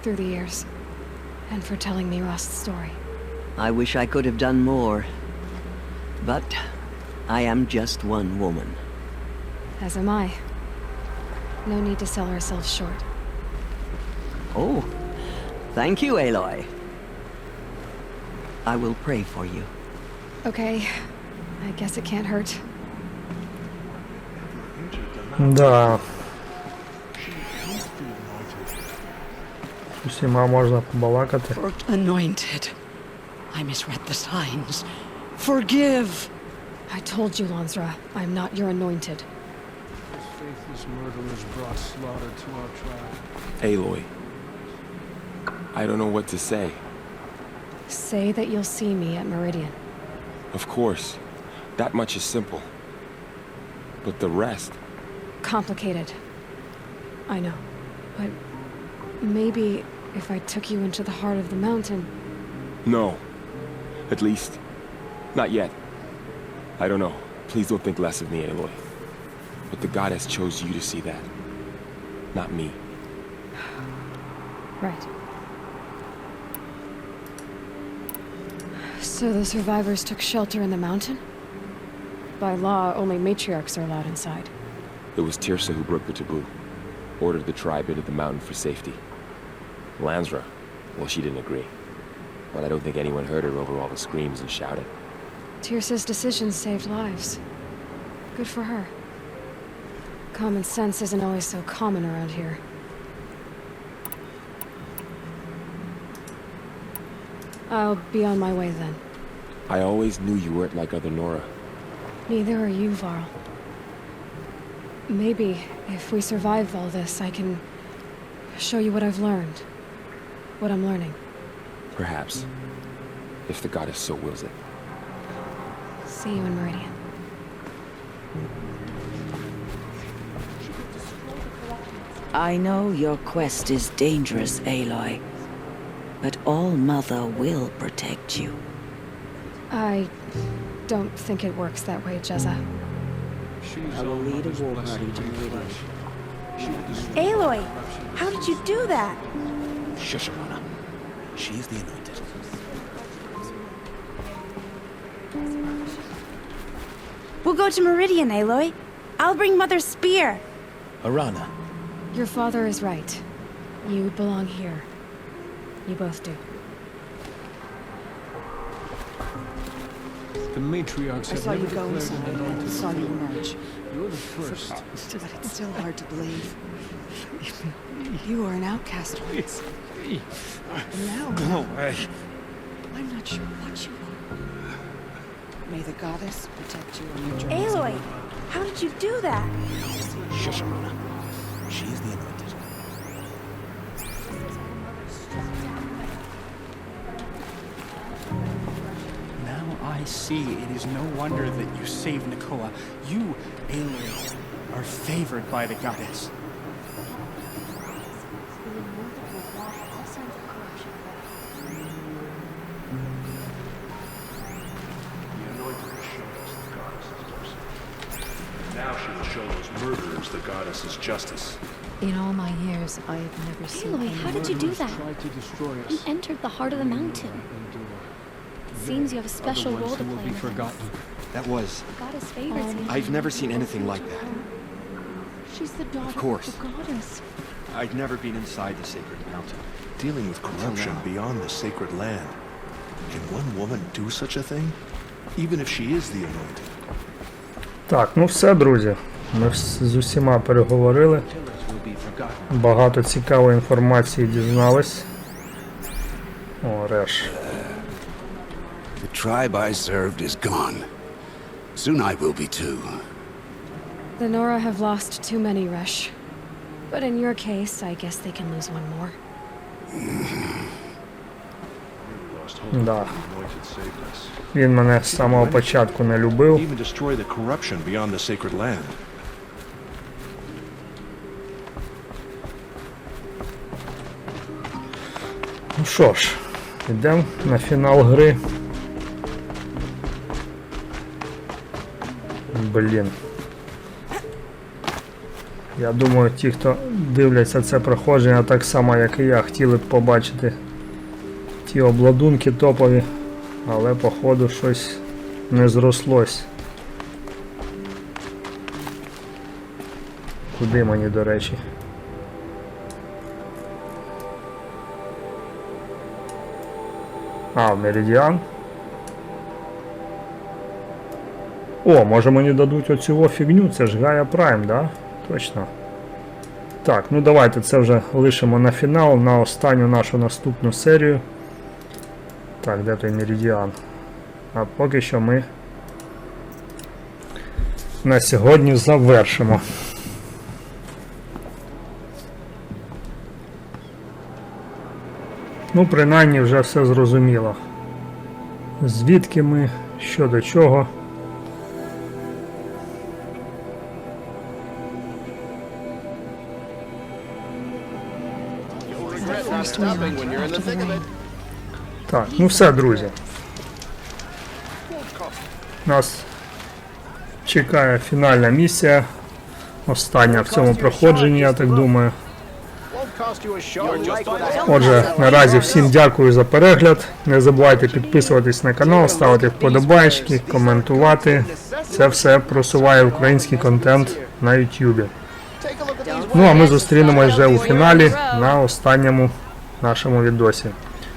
through the years and for telling me Rost's story. I wish I could have done more, but I am just one woman. As am I. No need to sell ourselves short. Oh, thank you, Aloy. I will pray for you. Okay, I guess it can't hurt. Да. З усіма можна побалакати. Anointed. I misread the signs. Forgive! I told you, Lansra, I'm not your anointed. These faithless murderers brought slaughter to our tribe. Aloy, I don't know what to say. Say that you'll see me at Meridian. Of course, that much is simple. But the rest... Complicated. I know. But maybe if I took you into the heart of the mountain... No. At least, not yet. I don't know. Please don't think less of me, Aloy. But the goddess chose you to see that. Not me. Right. So the survivors took shelter in the mountain? By law, only matriarchs are allowed inside. It was Tirsa who broke the taboo. Ordered the tribe into the mountain for safety. Lansra, well, she didn't agree. But I don't think anyone heard her over all the screams and shouting. Tirsa's decisions saved lives. Good for her. Common sense isn't always so common around here. I'll be on my way then. I always knew you weren't like other Nora. Neither are you, Varl. Maybe, if we survive all this, I can show you what I've learned. What I'm learning. Perhaps. If the goddess so wills it. See you in Meridian. I know your quest is dangerous, Aloy. But All-Mother will protect you. I don't think it works that way, Jezza. I will lead a war party to Meridian. Aloy, how did you do that? Shush, Arana. She's the anointed. We'll go to Meridian, Aloy. I'll bring Mother's spear. Arana. Your father is right. You belong here. You both do. The matriarchs have never declared an anointed. Saw you emerge. You're the first. But it's still hard to believe. You are an outcast once. And now... Go away. I'm not sure what you are. May the goddess protect you on your journey. Aloy, how did you do that? Shush, Arana. She's the anointed. Now I see it is no wonder that you saved Nakoa. You, Aloy, are favored by the goddess. Now she will show those murderers the goddess's justice. In all my years, I have never seen Aloy, how did you do that? Tried to destroy us. You entered the heart of the mountain. Seems you have a special role to play in this. Forgotten. That was... Goddess favors you. I've never seen anything like that. She's the daughter Of course. of the goddess. I'd never been inside the sacred mountain. Dealing with corruption beyond the sacred land. Can one woman do such a thing? Even if she is the anointed. Так, ну все, друзі. Ми з усіма переговорили. Багато цікавої інформації дізнались. О, Реш. The tribe I served is gone. Soon I will be too. The Nora have lost too many, Resh. But in your case, I guess they can lose one more. Да. Він мене з самого початку не любив. Even destroy the corruption beyond the sacred land. Ну що ж, йдемо на фінал гри. Блін. Я думаю, ті, хто дивляться це проходження так само, як і я, хотіли б побачити ті обладунки топові, але походу щось не зрослось. Куди мені, до речі? А, в Меридіан. О, може мені дадуть оцю фігню, це ж Гая Прайм, да? Точно. Так, ну давайте це вже лишимо на фінал, на останню нашу наступну серію. Так, де той Меридіан? А поки що ми на сьогодні завершимо. Ну, принаймні вже все зрозуміло. Звідки ми, що до чого. Так, ну все, друзі. Нас чекає фінальна місія. Остання в цьому проходженні, я так думаю. Отже, наразі всім дякую за перегляд. Не забувайте підписуватись на канал, ставити вподобайки, коментувати. Це все просуває український контент на YouTube. Ну а ми зустрінемось вже у фіналі на останньому нашому відосі.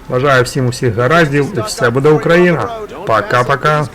Бажаю всім усіх гараздів і все буде Україна. Пока-пока.